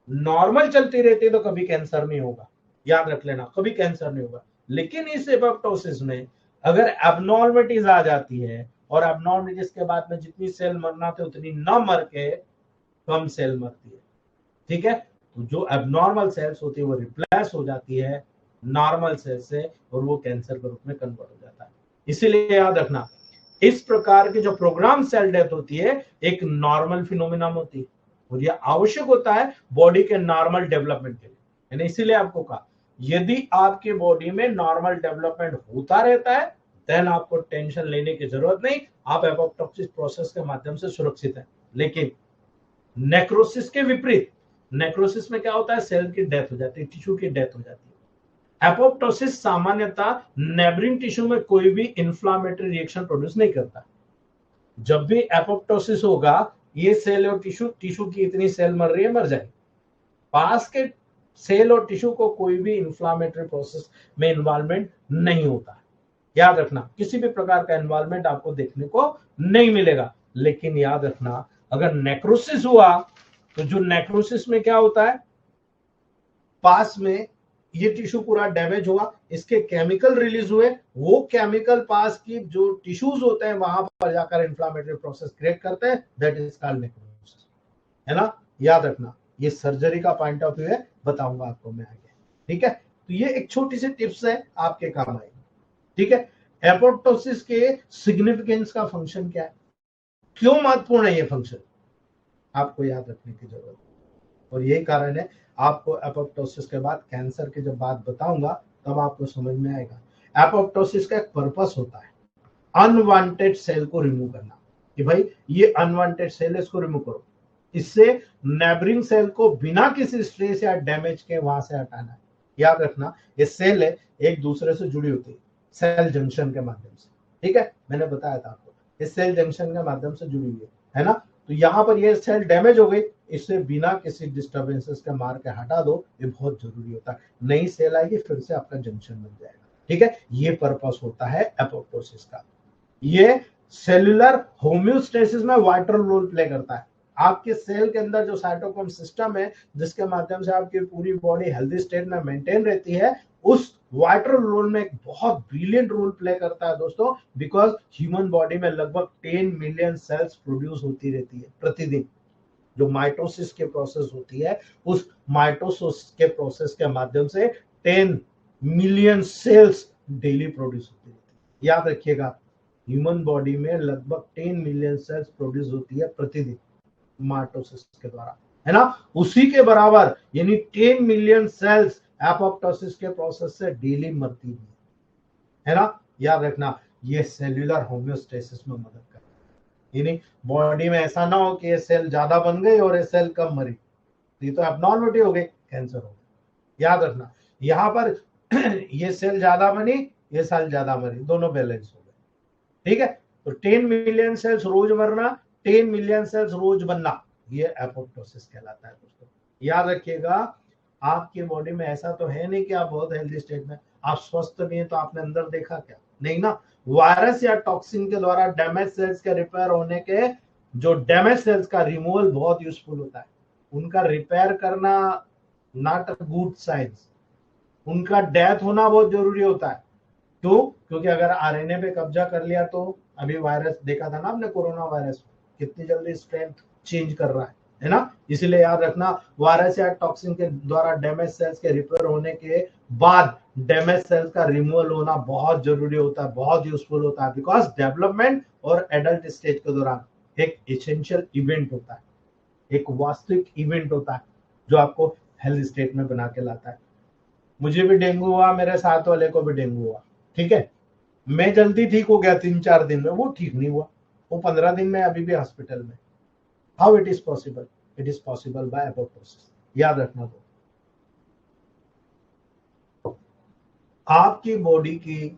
नॉर्मल चलती रहती है तो कभी कैंसर नहीं होगा, याद रख लेना, कभी कैंसर नहीं होगा। लेकिन इस एपोप्टोसिस में अगर एबनॉर्मलिटीज आ जाती है और एबनॉर्मलिटीज के बाद में जितनी सेल मरना थे उतनी न मर के कम सेल मरती है। ठीक है, तो जो एबनॉर्मल सेल्स होती है वो रिप्लेस हो जाती है नॉर्मल सेल से और वो कैंसर के रूप में कन्वर्ट हो जाता है। इसीलिए याद रखना, इस प्रकार की जो प्रोग्राम सेल डेथ होती है एक नॉर्मल फिनोमिना होती है और यह आवश्यक होता है बॉडी के नॉर्मल डेवलपमेंट के लिए। यानी इसीलिए आपको कहा, यदि आपकी बॉडी में नॉर्मल डेवलपमेंट होता रहता है देन आपको टेंशन लेने की जरूरत नहीं, आप एपोप्टोसिस प्रोसेस के माध्यम से सुरक्षित है। लेकिन नेक्रोसिस के विपरीत, नेक्रोसिस में क्या होता है, सेल की डेथ हो जाती है, टिश्यू की डेथ हो जाती है। एपोप्टोसिस सामान्यतः नेबरिंग टिश्यू में कोई भी इंफ्लामेटरी रिएक्शन प्रोड्यूस नहीं करता। जब भी एपोप्टोसिस होगा ये सेल और टिश्यू की इतनी सेल मर रही है, मर जाएगी, पास के सेल और टिश्यू को कोई भी इंफ्लामेटरी प्रोसेस में इन्वॉल्वमेंट नहीं होता। याद रखना, किसी भी प्रकार का इन्वॉल्वमेंट आपको देखने को नहीं मिलेगा। लेकिन याद रखना, अगर नेक्रोसिस हुआ तो जो नेक्रोसिस में क्या होता है, पास में ये टिश्यू पूरा डैमेज हुआ, इसके केमिकल रिलीज हुए, वो केमिकल पास की जो टिश्यूज होते हैं वहां पर जाकर इंफ्लामेटरी प्रोसेस क्रिएट करते हैं, दैट इज कॉल्ड नेक्रोसिस, है ना। याद रखना, ये सर्जरी का पॉइंट ऑफ व्यू है, बताऊंगा आपको मैं आगे। ठीक है, तो ये एक छोटी सी टिप्स है, आपके काम आएगी। ठीक है, एपोप्टोसिस के सिग्निफिकेंस का फंक्शन क्या है, क्यों महत्वपूर्ण है ये फंक्शन, आपको याद रखने की जरूरत है। और यही कारण है आपको एपोप्टोसिस के बाद कैंसर की जब बात बताऊंगा तब आपको समझ में आएगा। एपोप्टोसिस का एक पर्पस होता है अनवांटेड सेल को रिमूव करना, कि भाई ये अनवांटेड सेल है, इसको रिमूव करो, इससे नेबरिंग सेल को बिना किसी स्ट्रेस या डैमेज के वहां से हटाना है। याद रखना, ये सेल है एक दूसरे से जुड़ी होती है सेल जंक्शन के माध्यम से। ठीक है, मैंने बताया था आपको, इस सेल जंक्शन के माध्यम से जुड़ी हुई है ना। तो यहाँ पर ये सेल डैमेज हो गई, इसे बिना किसी डिस्टर्बेंसेस के मार के हटा दो, ये बहुत जरूरी होता है। नई सेल आएगी, फिर से आपका जंक्शन बन जाएगा। ठीक है, ये पर्पस होता है एपोप्टोसिस का। ये सेलुलर होम्योस्टेसिस में वाइटल रोल प्ले करता है। आपके सेल के अंदर जो साइटोक्रोम सिस्टम है जिसके माध्यम से आपकी पूरी बॉडी हेल्दी स्टेट में मेंटेन रहती है, उस वाइटल रोल में एक बहुत ब्रिलियंट रोल प्ले करता है दोस्तों, बिकॉज ह्यूमन बॉडी में लगभग 10 मिलियन सेल्स प्रोड्यूस होती रहती है प्रतिदिन। जो माइटोसिस के प्रोसेस होती है, उस माइटोसिस के प्रोसेस के माध्यम से 10 मिलियन सेल्स डेली प्रोड्यूस होती रहती है। याद रखिएगा, ह्यूमन बॉडी में लगभग 10 मिलियन सेल्स प्रोड्यूस होती है प्रतिदिन माइटोसिस के द्वारा, है ना। उसी के बराबर यानी 10 मिलियन सेल्स एपोप्टोसिस के प्रोसेस से डेली मरती है ना। याद रखना, ये सेल्यूलर होम्योस्टेसिस में मदद करता है, यानी बॉडी में ऐसा ना हो कि ये सेल ज्यादा बन गई और ये सेल कम मरी, ये तो एबनॉर्मलिटी हो गई, कैंसर हो गया। याद रखना यहाँ पर ये सेल ज्यादा बनी, ये सेल ज्यादा बनी, दोनों बैलेंस हो गए। ठीक है, तो 10 मिलियन सेल्स रोज मरना, 10 मिलियन सेल्स रोज बनना, ये एपोप्टोसिस कहलाता है दोस्तों। याद रखिएगा, आपकी बॉडी में ऐसा तो है नहीं कि आप बहुत हेल्दी स्टेट में, आप स्वस्थ नहीं है तो आपने अंदर देखा क्या? नहीं ना। वायरस या टॉक्सिन के द्वारा डैमेज सेल्स के रिपेयर होने के, जो डैमेज सेल्स का रिमूवल बहुत यूजफुल होता है, उनका रिपेयर करना नॉट अ गुड साइंस, उनका डेथ होना बहुत जरूरी होता है। क्यों? क्योंकि अगर आरएनए पे कब्जा कर लिया तो, अभी वायरस देखा था ना आपने, कोरोना वायरस कितनी जल्दी स्ट्रेंथ चेंज कर रहा है ना। इसीलिए याद रखना, वायरस या टॉक्सिन के द्वारा डैमेज सेल्स के रिपेयर होने के बाद डैमेज सेल्स का रिमूवल होना बहुत जरूरी होता है, बहुत यूजफुल होता है, बिकॉज डेवलपमेंट और एडल्ट स्टेज के दौरान एक एसेंशियल इवेंट होता है, एक वास्तविक इवेंट होता है जो आपको हेल्थ स्टेट में बना के लाता है। मुझे भी डेंगू हुआ, मेरे साथ वाले को भी डेंगू हुआ, ठीक है, मैं जल्दी ठीक हो गया 3-4 दिन में, वो ठीक नहीं हुआ, वो 15 दिन में अभी भी हॉस्पिटल में। How it is possible? It is possible by apoptosis. याद रखना। तो आपकी बॉडी की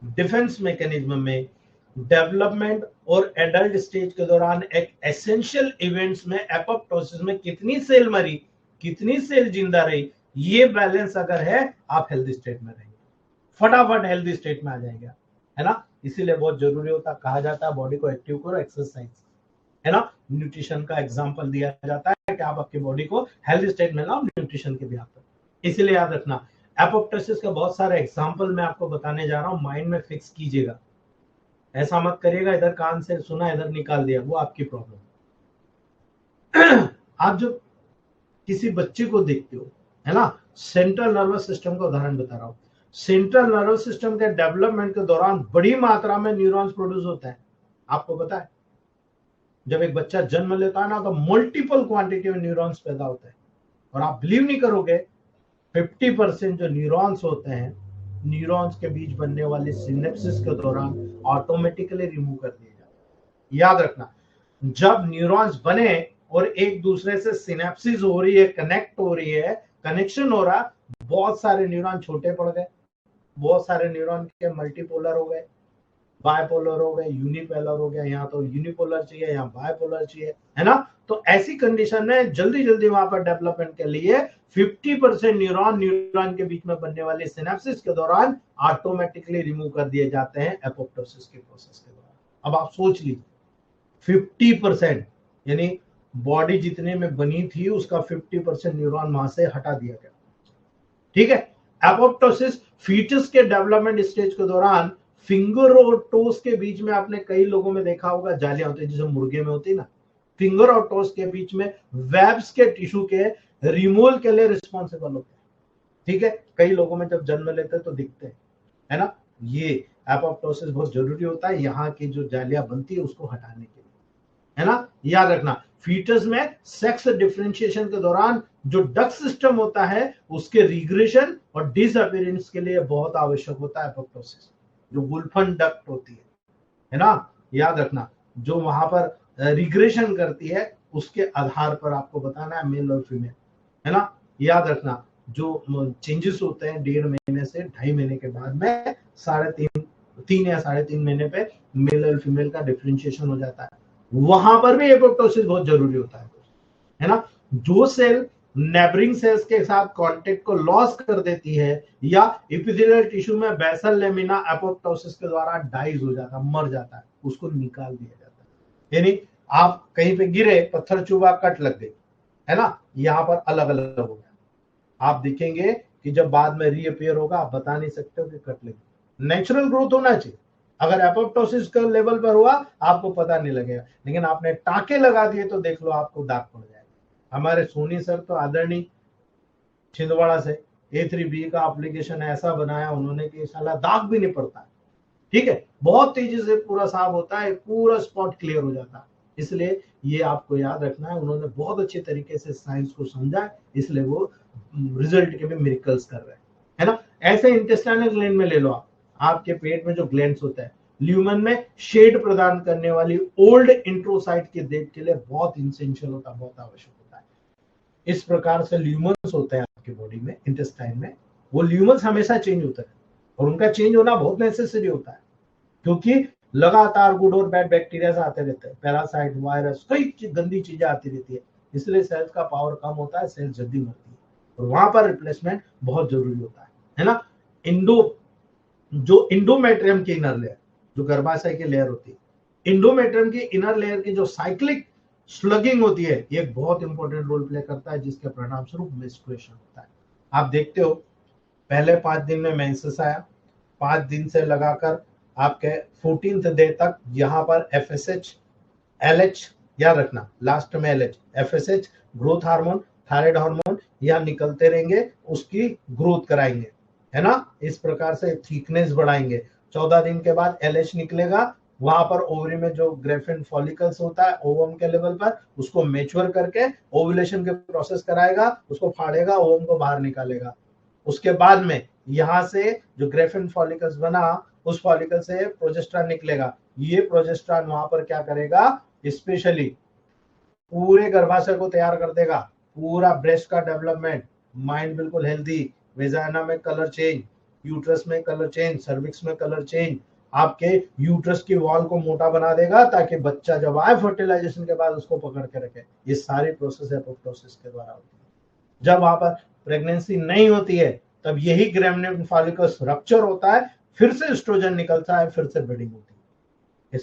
डिफेंस मैकेनिज्म में डेवलपमेंट और एडल्ट स्टेज के दौरान एक एसेंशियल इवेंट्स में एपोप्टोसिस में कितनी सेल मरी, कितनी सेल जिंदा रही, ये बैलेंस अगर है, आप हेल्दी स्टेट में रहेंगे, फटाफट हेल्दी स्टेट में आ जाएंगे, है ना। इसीलिए बहुत जरूरी होता, कहा जाता है बॉडी को एक्टिव करो, एक्सरसाइज, है ना। न्यूट्रिशन का एग्जांपल दिया जाता है कि आप आपकी बॉडी को हेल्दी स्टेट में लाओ, न्यूट्रिशन के भी आप। इसीलिए याद रखना, एपोप्टोसिस के बहुत सारे एग्जांपल मैं आपको बताने जा रहा हूं, माइंड में फिक्स कीजिएगा, ऐसा मत करिएगा इधर कान से सुना इधर निकाल दिया, वो आपकी प्रॉब्लम। आप जब किसी बच्चे को देखते हो, है ना, सेंट्रल नर्वस सिस्टम का उदाहरण बता रहा हूं, सेंट्रल नर्वस सिस्टम के डेवलपमेंट के दौरान बड़ी मात्रा में न्यूरॉन्स प्रोड्यूस होते हैं। आपको पता है, जब एक बच्चा जन्म लेता है ना, तो मल्टीपल क्वांटिटी में न्यूरॉन्स पैदा होते हैं, और आप बिलीव नहीं करोगे, 50% जो न्यूरॉन्स होते हैं, न्यूरॉन्स के बीच बनने वाले सिनेप्सिस के दौरान ऑटोमेटिकली रिमूव कर दिए जाते हैं। याद रखना, जब न्यूरॉन्स बने और एक दूसरे से सिनेप्सिस हो रही है, कनेक्ट हो रही है, कनेक्शन हो रहा, बहुत सारे न्यूरॉन छोटे पड़ गए, बहुत सारे न्यूरॉन के मल्टीपोलर हो गए, बायपोलर हो गए, यूनिपोलर हो गया, यहाँ तो यूनिपोलर चाहिए, यहाँ बायपोलर चाहिए, है ना। तो ऐसी कंडीशन में जल्दी जल्दी वहां पर डेवलपमेंट के लिए 50% न्यूरॉन के बीच में बनने वाले सिनेप्सिस के दौरान ऑटोमेटिकली रिमूव कर दिए जाते हैं एपोप्टोसिस के प्रोसेस के दौरान। अब आप सोच लीजिए, 50%, यानी बॉडी जितने में बनी थी उसका 50% न्यूरॉन वहां से हटा दिया गया। ठीक है, एपोप्टोसिस फीटस के डेवलपमेंट स्टेज के दौरान फिंगर और टोस के बीच में आपने कई लोगों में देखा होगा जालियां होती है, जैसे मुर्गे में होती है ना, फिंगर और टोस के बीच में वेब्स के टिश्यू के रिमूवल के लिए रिस्पॉन्सिबल होते हैं। ठीक है, कई लोगों में जब जन्म लेते हैं तो दिखते हैं, है ना। ये एपोप्टोसिस बहुत जरूरी होता है, यहाँ की जो जालियां बनती है उसको हटाने के लिए, है ना। याद रखना, फीटस में सेक्स डिफरेंशिएशन के दौरान जो डक्ट सिस्टम होता है उसके रिग्रेशन और डिसअपीयरेंस के लिए बहुत आवश्यक होता है एपोप्टोसिस, जो वुल्फन डक्ट होती है ना। याद रखना, जो वहां पर रिग्रेशन करती है उसके आधार पर आपको बताना है मेल और फीमेल, है ना। याद रखना, जो चेंजेस होते हैं 1.5 महीने से 2.5 महीने के बाद में 3 या 3.5 महीने पे मेल और फीमेल का डिफरेंशिएशन हो जाता है, वहां पर भी एपोप्टोसिस बहुत जरूरी होता है ना। जो सेल नेबरिंग सेल्स के साथ कांटेक्ट को लॉस कर देती है या एपिथेलियल टिश्यू में बेसल लेमिना एपोप्टोसिस के द्वारा डाइज हो जाता है, मर जाता है, उसको निकाल दिया जाता है। यानी आप कहीं पे गिरे, पत्थर चुभा, कट लग गई, है ना, यहाँ पर अलग अलग हो गया। आप देखेंगे कि जब बाद में रीअपियर होगा, आप बता नहीं सकते हो कि कट लगी। नेचुरल ग्रोथ होना चाहिए, अगर एपोप्टोसिस के लेवल पर हुआ आपको पता नहीं लगेगा, लेकिन आपने टाके लगा दिए तो देख लो आपको दाग पड़ जाएगा। हमारे सोनी सर तो आदरणीय छिंदवाड़ा से A3B का एप्लीकेशन ऐसा बनाया उन्होंने कि साला दाग भी नहीं पड़ता, ठीक है, बहुत तेजी से पूरा साफ होता है, पूरा स्पॉट क्लियर हो जाता है। इसलिए ये आपको याद रखना है, उन्होंने बहुत अच्छे तरीके से साइंस को समझा, इसलिए वो रिजल्ट के भी मिरेकल्स कर रहे हैं, है ना। ऐसे इंटेस्टाइनल ग्लैंड में ले लो आप, आपके पेट में जो ग्लैंड्स होता है, ल्यूमन में शेड प्रदान करने वाली ओल्ड इंट्रोसाइट के देख के लिए बहुत इंसेंशियल होता है, बहुत आवश्यक होता है। इस प्रकार से ल्यूमन्स होते हैं आपकी बॉडी में, इंटेस्टाइन में, वो ल्यूमन्स हमेशा चेंज होते हैं और उनका चेंज होना बहुत नेसेसरी होता है, क्योंकि लगातार गुड और बैड बैक्टीरिया आते रहते हैं, पैरासाइट, वायरस, कई गंदी चीजें आती रहती है, इसलिए सेल्स का पावर कम होता है, सेल्स जल्दी मरती है और वहां पर रिप्लेसमेंट बहुत जरूरी होता है ना। जो इंडोमेट्रियम की इनर लेयर, जो गर्भाशय की लेयर होती है, इंडोमेट्रियम की इनर लेयर की जो साइक्लिक स्लगिंग होती है, ये एक बहुत इंपॉर्टेंट रोल प्ले करता है, जिसके परिणाम स्वरूप मेंस्ट्रुएशन होता है। आप देखते हो पहले 5 दिन में मेंसेस आया, 5 दिन से लगाकर आपके 14th डे तक यहाँ पर FSH, LH याद रखना, लास्ट में LH, FSH growth hormone, thyroid hormone यहाँ निकलते रहेंगे, उसकी ग्रोथ कराएंगे, है ना। इस प्रकार से थिकनेस बढ़ाएंगे। 14 दिन के बाद LH निकलेगा, वहां पर ओवरी में जो ग्रेफिन फॉलिकल्स होता है ओवम के लेवल पर, उसको मैच्योर करके ओवुलेशन के प्रोसेस कराएगा, उसको फाड़ेगा, ओवम को बाहर निकालेगा। उसके बाद में यहाँ से जो ग्रेफिन फॉलिकल्स बना, उस फॉलिकल से प्रोजेस्टेरॉन निकलेगा। ये प्रोजेस्टेरॉन वहां पर क्या करेगा, स्पेशली पूरे गर्भाशय को तैयार कर देगा, पूरा ब्रेस्ट का डेवलपमेंट, माइंड बिल्कुल हेल्दी, वेजाइना में कलर चेंज, यूट्रस में कलर चेंज, सर्विक्स में कलर चेंज, आपके यूट्रस की वॉल को मोटा बना देगा ताकि बच्चा जब आए फर्टिलाइजेशन के बाद उसको पकड़ के रखे। ये सारी प्रोसेस एपोप्टोसिस के द्वारा होती है। जब वहां पर प्रेगनेंसी नहीं होती है, तब यही ग्रेमिनिन फॉलिकल्स रप्चर होता है, फिर से एस्ट्रोजन निकलता है, फिर से ब्रीडिंग होती है। ये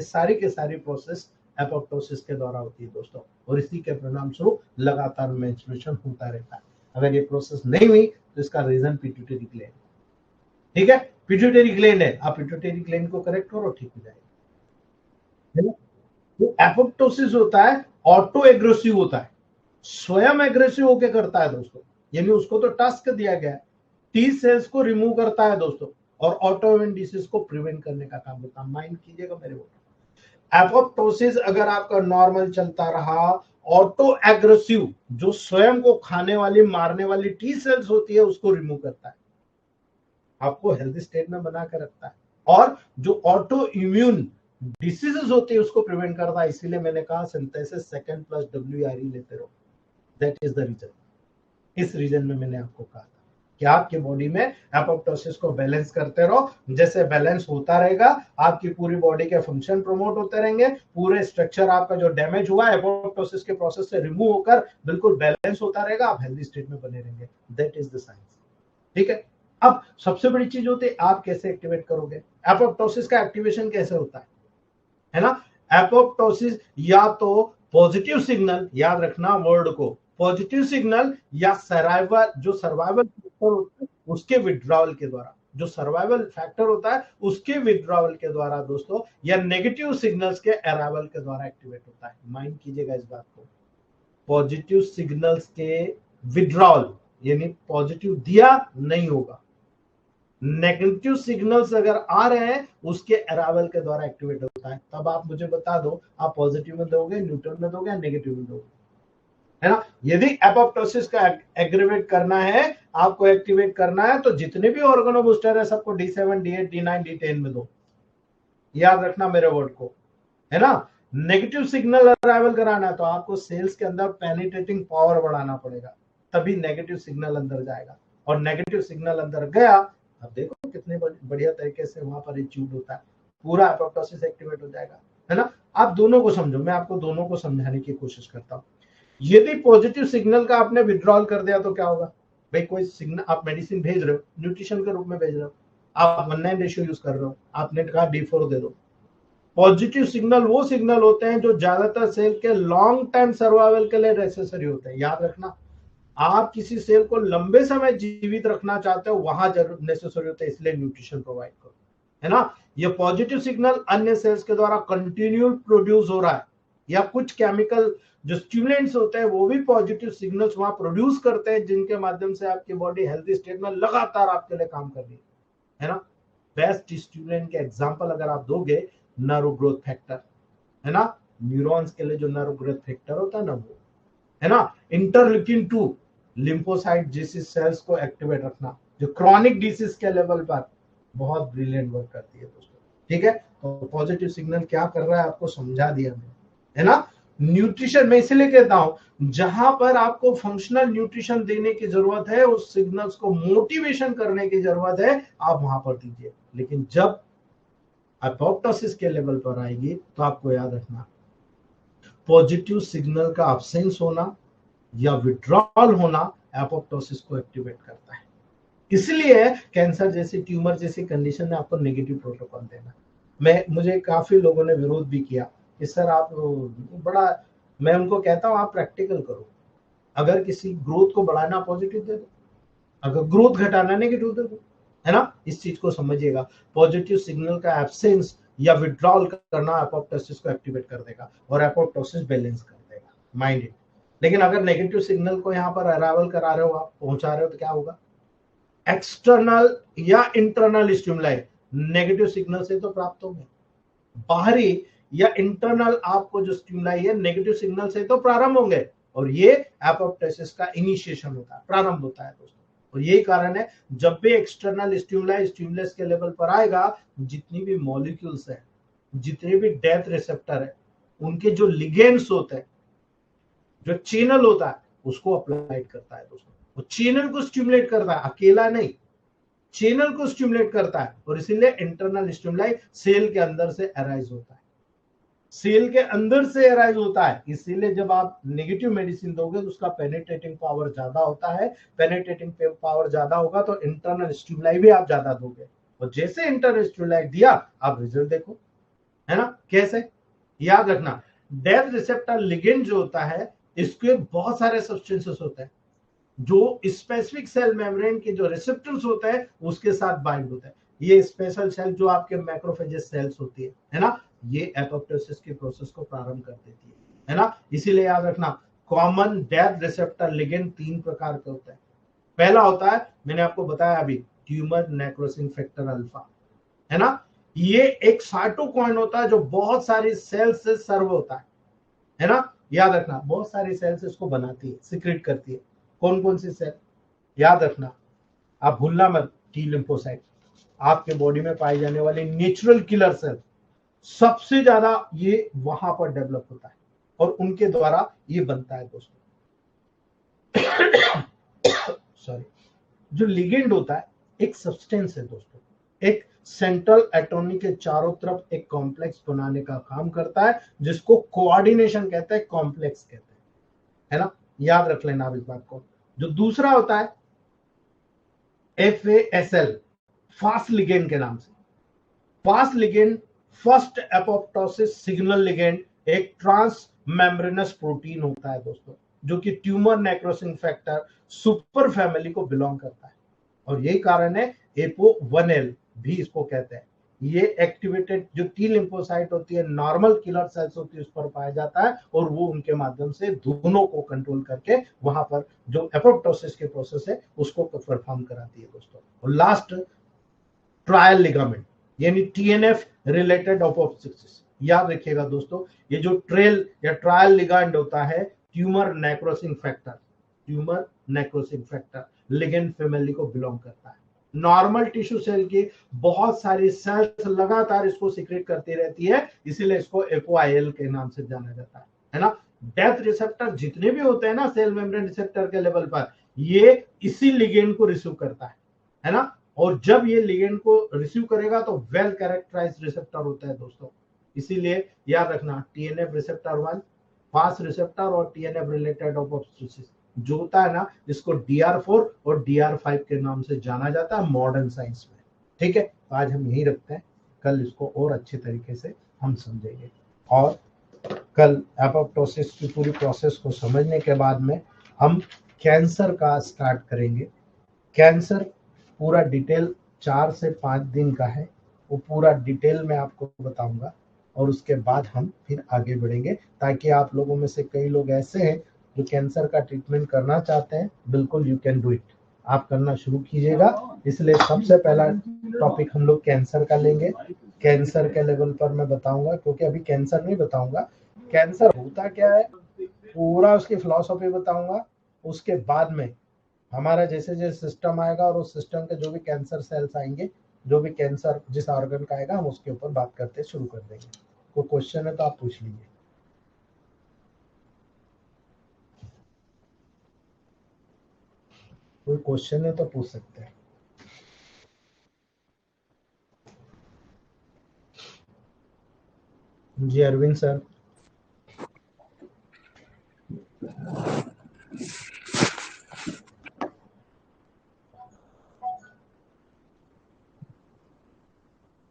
सारी की सारी प्रोसेस एपोप्टोसिस के द्वारा होती है दोस्तों, और इसी के परिणाम स्वरूप लगातार मेंस्ट्रुएशन होता रहता है। अगर ये प्रोसेस नहीं हुई तो इसका रीजन पिट्यूटरी ग्लैंड, ठीक है, पिट्यूटरी ग्लैंड है, आप पिट्यूटरी ग्लैंड को करेक्ट करो, ठीक हो जाएगा। तो एपोप्टोसिस होता है ऑटो एग्रेसिव होता है, स्वयं एग्रेसिव होके करता है दोस्तों, यानी उसको तो टास्क दिया गया है, टी सेल्स को रिमूव करता है दोस्तों, और ऑटोइम्यून डिसीज को प्रिवेंट करने का काम होता है। माइंड कीजिएगा मेरे को, एपोप्टोसिस अगर आपका नॉर्मल चलता रहा, ऑटो एग्रेसिव जो स्वयं को खाने वाली, मारने वाली टी सेल्स होती है, उसको रिमूव करता है, आपको हेल्दी स्टेट में बना कर रखता है, और जो ऑटो इम्यून डिसीजेस होती है उसको प्रिवेंट करता है। इसीलिए मैंने कहा सिंथेसिस सेकंड प्लस WRE लेते रहो, दैट इज द रीजन। इस रीजन में मैंने आपको कहा था कि आपकी बॉडी में एपोप्टोसिस को बैलेंस करते रहो, जैसे बैलेंस होता रहेगा आपकी पूरी बॉडी के फंक्शन प्रमोट होते रहेंगे, पूरे स्ट्रक्चर आपका जो डैमेज हुआ एपोप्टोसिस के प्रोसेस से रिमूव होकर बिल्कुल बैलेंस होता रहेगा, आप हेल्दी स्टेट में बने रहेंगे, दैट इज द साइंस, ठीक है। अब सबसे बड़ी चीज होती है आप कैसे एक्टिवेट करोगे, एपोप्टोसिस का एक्टिवेशन कैसे होता है ना। एपोप्टोसिस या तो पॉजिटिव सिग्नल, याद रखना वर्ड को, पॉजिटिव सिग्नल या सर्वाइवल, जो सर्वाइवल फैक्टर होता है उसके विड्रॉवल के द्वारा, जो सर्वाइवल फैक्टर होता है उसके विड्रॉवल के द्वारा दोस्तों, या नेगेटिव सिग्नल्स के अराइवल के द्वारा एक्टिवेट होता है। माइंड कीजिएगा इस बात को, पॉजिटिव सिग्नल्स के विड्रॉवल, यानी पॉजिटिव दिया नहीं होगा, नेगेटिव सिग्नल्स अगर आ रहे हैं उसके अराइवल के द्वारा एक्टिवेट होता है। तब आप मुझे बता दो, आप पॉजिटिव में दोगे, न्यूट्रल में दोगे, नेगेटिव में दोगे, है ना। यदि एपोप्टोसिस का एग्रीवेट करना है, आपको एक्टिवेट करना है, तो जितने भी ऑर्गेनो बूस्टर है सबको D7, D8, D9, D10 में दो, याद रखना मेरे वर्ड को, है ना। नेगेटिव सिग्नल अराइवल कराना है तो आपको सेल्स के अंदर पेनिट्रेटिंग पावर बढ़ाना पड़ेगा, तभी नेगेटिव सिग्नल अंदर जाएगा, और नेगेटिव सिग्नल अंदर गया, अब देखो कितने बढ़िया तरीके से वहां पर एच्यूड होता है, पूरा एपोप्टोसिस एक्टिवेट हो जाएगा, है ना। आप दोनों को समझो, मैं आपको दोनों को समझाने की कोशिश करता हूँ। यदि पॉजिटिव सिग्नल का आपने विड्रॉल कर दिया तो क्या होगा भाई, कोई सिग्नल आप मेडिसिन भेज रहे हो, न्यूट्रिशन के रूप में भेज रहे हो, आप 1:9 रेशियो यूज कर रहे हो, आपने कहा D4 दे दो। पॉजिटिव सिग्नल वो सिग्नल होते हैं जो ज्यादातर सेल के लॉन्ग टाइम सर्वाइवल के लिए नेसेसरी होते हैं, याद रखना। आप किसी सेल को लंबे समय जीवित रखना चाहते हो, वहां जरूर नेसेसरी होता है, इसलिए न्यूट्रिशन प्रोवाइड करो, है ना। ये पॉजिटिव सिग्नल अन्य सेल्स के द्वारा कंटिन्यू प्रोड्यूस हो रहा है, या कुछ केमिकल जो स्टिमुलेंट्स होते हैं वो भी पॉजिटिव सिग्नल्स वहां प्रोड्यूस करते हैं, जिनके माध्यम से आपकी बॉडी हेल्थी स्टेट में लगातार आपके लिए काम कर रही है ना। बेस्ट स्टिमुलेंट के एग्जांपल अगर आप दोगे, नर्व ग्रोथ फैक्टर, है ना, न्यूरॉन्स के लिए जो नर्व ग्रोथ फैक्टर होता है ना वो, है ना। इंटरल्यूकिन 2 लिम्फोसाइट डिसीज सेल्स को एक्टिवेट रखना, जो क्रॉनिक डिसीज के लेवल पर बहुत ब्रिलियंट वर्क करती है दोस्तों, ठीक है। तो पॉजिटिव सिग्नल क्या कर रहा है आपको समझा दिया मैंने, है ना। न्यूट्रिशन मैं इसलिए कहता हूं, जहां पर आपको फंक्शनल न्यूट्रिशन देने की जरूरत है, उस सिग्नल्स को मोटिवेशन करने की जरूरत है, आप वहां पर दीजिए। लेकिन जब एपोप्टोसिस के लेवल पर आएगी तो आपको याद रखना, पॉजिटिव सिग्नल का अब्सेंस होना या विड्रॉल होना एपोप्टोसिस को एक्टिवेट करता है। इसलिए कैंसर जैसी, ट्यूमर जैसी कंडीशन में आपको नेगेटिव प्रोटोकॉल देना। मुझे काफी लोगों ने विरोध भी किया कि सर आप बड़ा, मैं उनको कहता हूं आप प्रैक्टिकल करो। अगर किसी ग्रोथ को बढ़ाना पॉजिटिव दे दो, अगर ग्रोथ घटाना नेगेटिव दे दो, है ना। इस चीज को समझिएगा, पॉजिटिव सिग्नल का एब्सेंस या विड्रॉल करना एपोप्टोसिस को एक्टिवेट कर देगा और एपोप्टोसिस बैलेंस कर देगा, माइंड इट। लेकिन अगर नेगेटिव सिग्नल को यहाँ पर अराइवल करा रहे हो, आप पहुंचा रहे हो, तो क्या होगा, एक्सटर्नल या इंटरनल स्टिमुलाई नेगेटिव सिग्नल से तो प्राप्त होंगे, बाहरी या इंटरनल आपको जो स्टिमुलाई है नेगेटिव सिग्नल से तो प्रारंभ होंगे, और ये एपोप्टोसिस का इनिशिएशन होता है, प्रारंभ होता है दोस्तों। और यही कारण है, जब भी एक्सटर्नल स्टिमुलाई स्टिमुलस के लेवल पर आएगा, जितनी भी मॉलिक्यूल्स है, जितने भी डेथ रिसेप्टर है, उनके जो लिगेंड्स होते हैं, जो चैनल होता है, उसको अप्लाइड करता है दोस्तों। वो चैनल को स्टिमुलेट करता है, अकेला नहीं, चैनल को स्टिमुलेट करता है। और इसीलिए इंटरनल स्टिमुलाई सेल के अंदर से अराइज होता है, सेल के अंदर से अराइज होता है। इसीलिए जब आप नेगेटिव मेडिसिन दोगे तो उसका पेनिट्रेटिंग पावर ज्यादा होता है, पेनिट्रेटिंग पावर ज्यादा होगा तो इंटरनल स्टिमुलाई भी आप ज्यादा दोगे, और जैसे इंटरनल स्टिमुलाई दिया आप रिजल्ट देखो, है ना। कैसे, याद रखना, डेथ रिसेप्टर लिगेंड जो होता है, इसके बहुत सारे सब्सटेंसेस होते हैं जो स्पेसिफिक सेल मेम्ब्रेन के जो रिसेप्टर्स होते हैं उसके साथ बाइंड होता है। ये स्पेशल सेल जो आपके मैक्रोफेजेस सेल्स होती है ना, ये एपोप्टोसिस के प्रोसेस को प्रारंभ कर देती है ना। इसीलिए याद रखना, कॉमन डेथ रिसेप्टर लिगेंड 3 प्रकार के होते हैं। पहला होता है, मैंने आपको बताया अभी, ट्यूमर नेक्रोसिंग फैक्टर अल्फा, है ना। ये एक साइटोकाइन होता है जो बहुत सारी सेल्स से सर्व होता है ना। याद रखना, बहुत सारी सेल्स इसको बनाती है, सीक्रेट करती है। कौन कौन सी सेल, याद रखना, आप भूलना मत, टी लिम्फोसाइट, आपके बॉडी में पाई जाने वाली नेचुरल किलर सेल, सबसे ज्यादा ये वहां पर डेवलप होता है और उनके द्वारा ये बनता है दोस्तों। सॉरी, जो लिगेंड होता है एक सब्सटेंस है दोस्तों, एक सेंट्रल एटॉमी के चारों तरफ एक कॉम्प्लेक्स बनाने का काम करता है, जिसको कोऑर्डिनेशन कहते हैं, कॉम्प्लेक्स कहते हैं, है ना। याद रख लेना आप इस बात को। जो दूसरा होता है FASL, फास्ट लिगेंड के नाम से, fast ligand, first apoptosis signal ligand, एक ट्रांस मेम्ब्रेनस प्रोटीन होता है दोस्तों, जो कि tumour necrosing factor super family को बिलोंग करता है। और यही कारण है APO1L भी इसको कहते हैं। ये एक्टिवेटेड जो टी लिम्फोसाइट होती है, नॉर्मल किलर सेल्स होती है, उस पर पाया जाता है, और वो उनके माध्यम से दोनों को कंट्रोल करके वहां पर जो एपोप्टोसिस के प्रोसेस है उसको परफॉर्म कराती है दोस्तों। और लास्ट, ट्रायल लिगामेंट, यानी TNF रिलेटेड एपोप्टोसिस। याद रखिएगा दोस्तों, ये जो ट्रेल या ट्रायल लिगांड होता है, tumour necrosing factor, tumour necrosing factor ligand family को बिलोंग करता है। नॉर्मल टिश्यू सेल की बहुत सारी सेल्स लगातार इसको सीक्रेट करती रहती है, इसीलिए इसको FOIL के नाम से जाना जाता है ना। डेथ रिसेप्टर जितने भी होते हैं ना सेल मेम्ब्रेन रिसेप्टर के लेवल पर, ये इसी लिगेंड को रिसीव करता है ना। और जब ये लिगेंड को रिसीव करेगा तो वेल कैरेक्टराइज रिसेप्टर होता है दोस्तों। इसीलिए याद रखना, TNF रिसेप्टर 1 फास्ट रिसेप्टर और TNF रिलेटेड एपोप्टोसिस जो होता है ना, इसको DR4 और DR5 के नाम से जाना जाता है मॉडर्न साइंस में। ठीक है, तो आज हम यही रखते हैं, कल इसको और अच्छे तरीके से हम समझेंगे, और कल एपोप्टोसिस की पूरी प्रोसेस को समझने के बाद में हम कैंसर का स्टार्ट करेंगे। कैंसर पूरा डिटेल 4 से 5 दिन का है, वो पूरा डिटेल में आपको बताऊंगा, और उसके बाद हम फिर आगे बढ़ेंगे, ताकि आप लोगों में से कई लोग ऐसे हैं जो कैंसर का ट्रीटमेंट करना चाहते हैं। बिल्कुल यू कैन डू इट, आप करना शुरू कीजिएगा। इसलिए सबसे पहला टॉपिक हम लोग कैंसर का लेंगे। कैंसर के लेवल पर मैं बताऊंगा, क्योंकि अभी कैंसर नहीं बताऊंगा, कैंसर होता क्या है पूरा उसकी फिलॉसफी बताऊंगा। उसके बाद में हमारा जैसे जैसे सिस्टम आएगा और उस सिस्टम के जो भी कैंसर सेल्स आएंगे, जो भी कैंसर जिस ऑर्गन का आएगा, हम उसके ऊपर बात करते शुरू कर देंगे। कोई क्वेश्चन है तो आप पूछ लीजिए। कोई क्वेश्चन है तो पूछ सकते हैं। जी Arvind sir.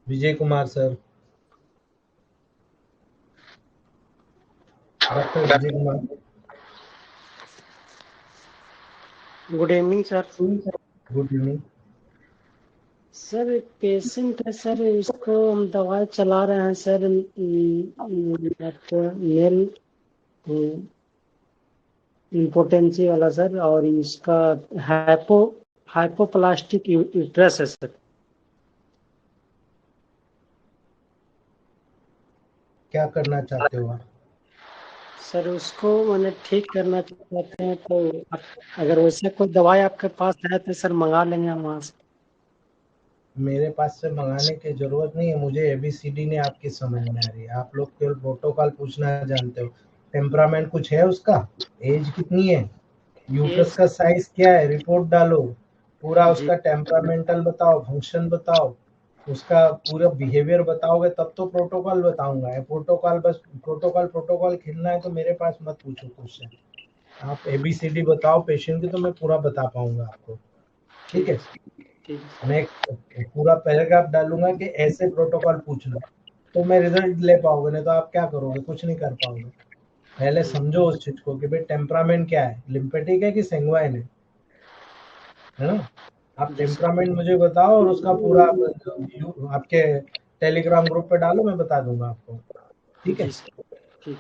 Vijay Kumar sir. Doctor Vijay Kumar. Good evening sir. Good evening. Sir एक पेशेंट है सर, इसको हम दवाई चला रहे हैं सर, मेल इम्पोर्टेंसी वाला सर, और इसका हाइपोप्लास्टिक यूट्रस है सर। क्या करना चाहते हो आप? सर उसको मैंने ठीक करना चाहते हैं, तो अगर वैसे कोई दवाई आपके पास है तो सर मंगा लेंगे हम वहाँ से। मेरे पास से मंगाने की जरूरत नहीं है, मुझे एबीसीडी ने आपकी समझ में आ रही है। आप लोग केवल प्रोटोकॉल पूछना जानते हो। टेम्परामेंट कुछ है उसका? एज कितनी है? यूट्रस एज का साइज क्या है? रिपोर्ट डालो। पूरा जी उसका टेम्परामेंटल बताओ, फंक्शन बताओ, उसका पूरा बिहेवियर बताओगे तब तो प्रोटोकॉल बताऊंगा। प्रोटोकॉल बस प्रोटोकॉल प्रोटोकॉल खेलना है तो मेरे पास मत पूछो क्वेश्चन। आप एबीसीडी बताओ पेशेंट की तो मैं पूरा बता पाऊंगा आपको। ठीक ठीक है। ठीक मैं एक पूरा पैराग्राफ डालूंगा कि ऐसे प्रोटोकॉल पूछना, तो मैं रिजल्ट ले पाओगे, नहीं तो आप क्या करोगे? कुछ नहीं कर पाओगे। पहले ठीक समझो उस चीज को कि भाई टेम्परामेंट क्या है, लिम्फेटिक है कि सेंग्वाइन है ना? आप जी सर। टेम्परामेंट मुझे बताओ और उसका पूरा आपके टेलीग्राम ग्रुप पे डालो, मैं बता दूंगा आपको। ठीक है। जी सर। ठीक।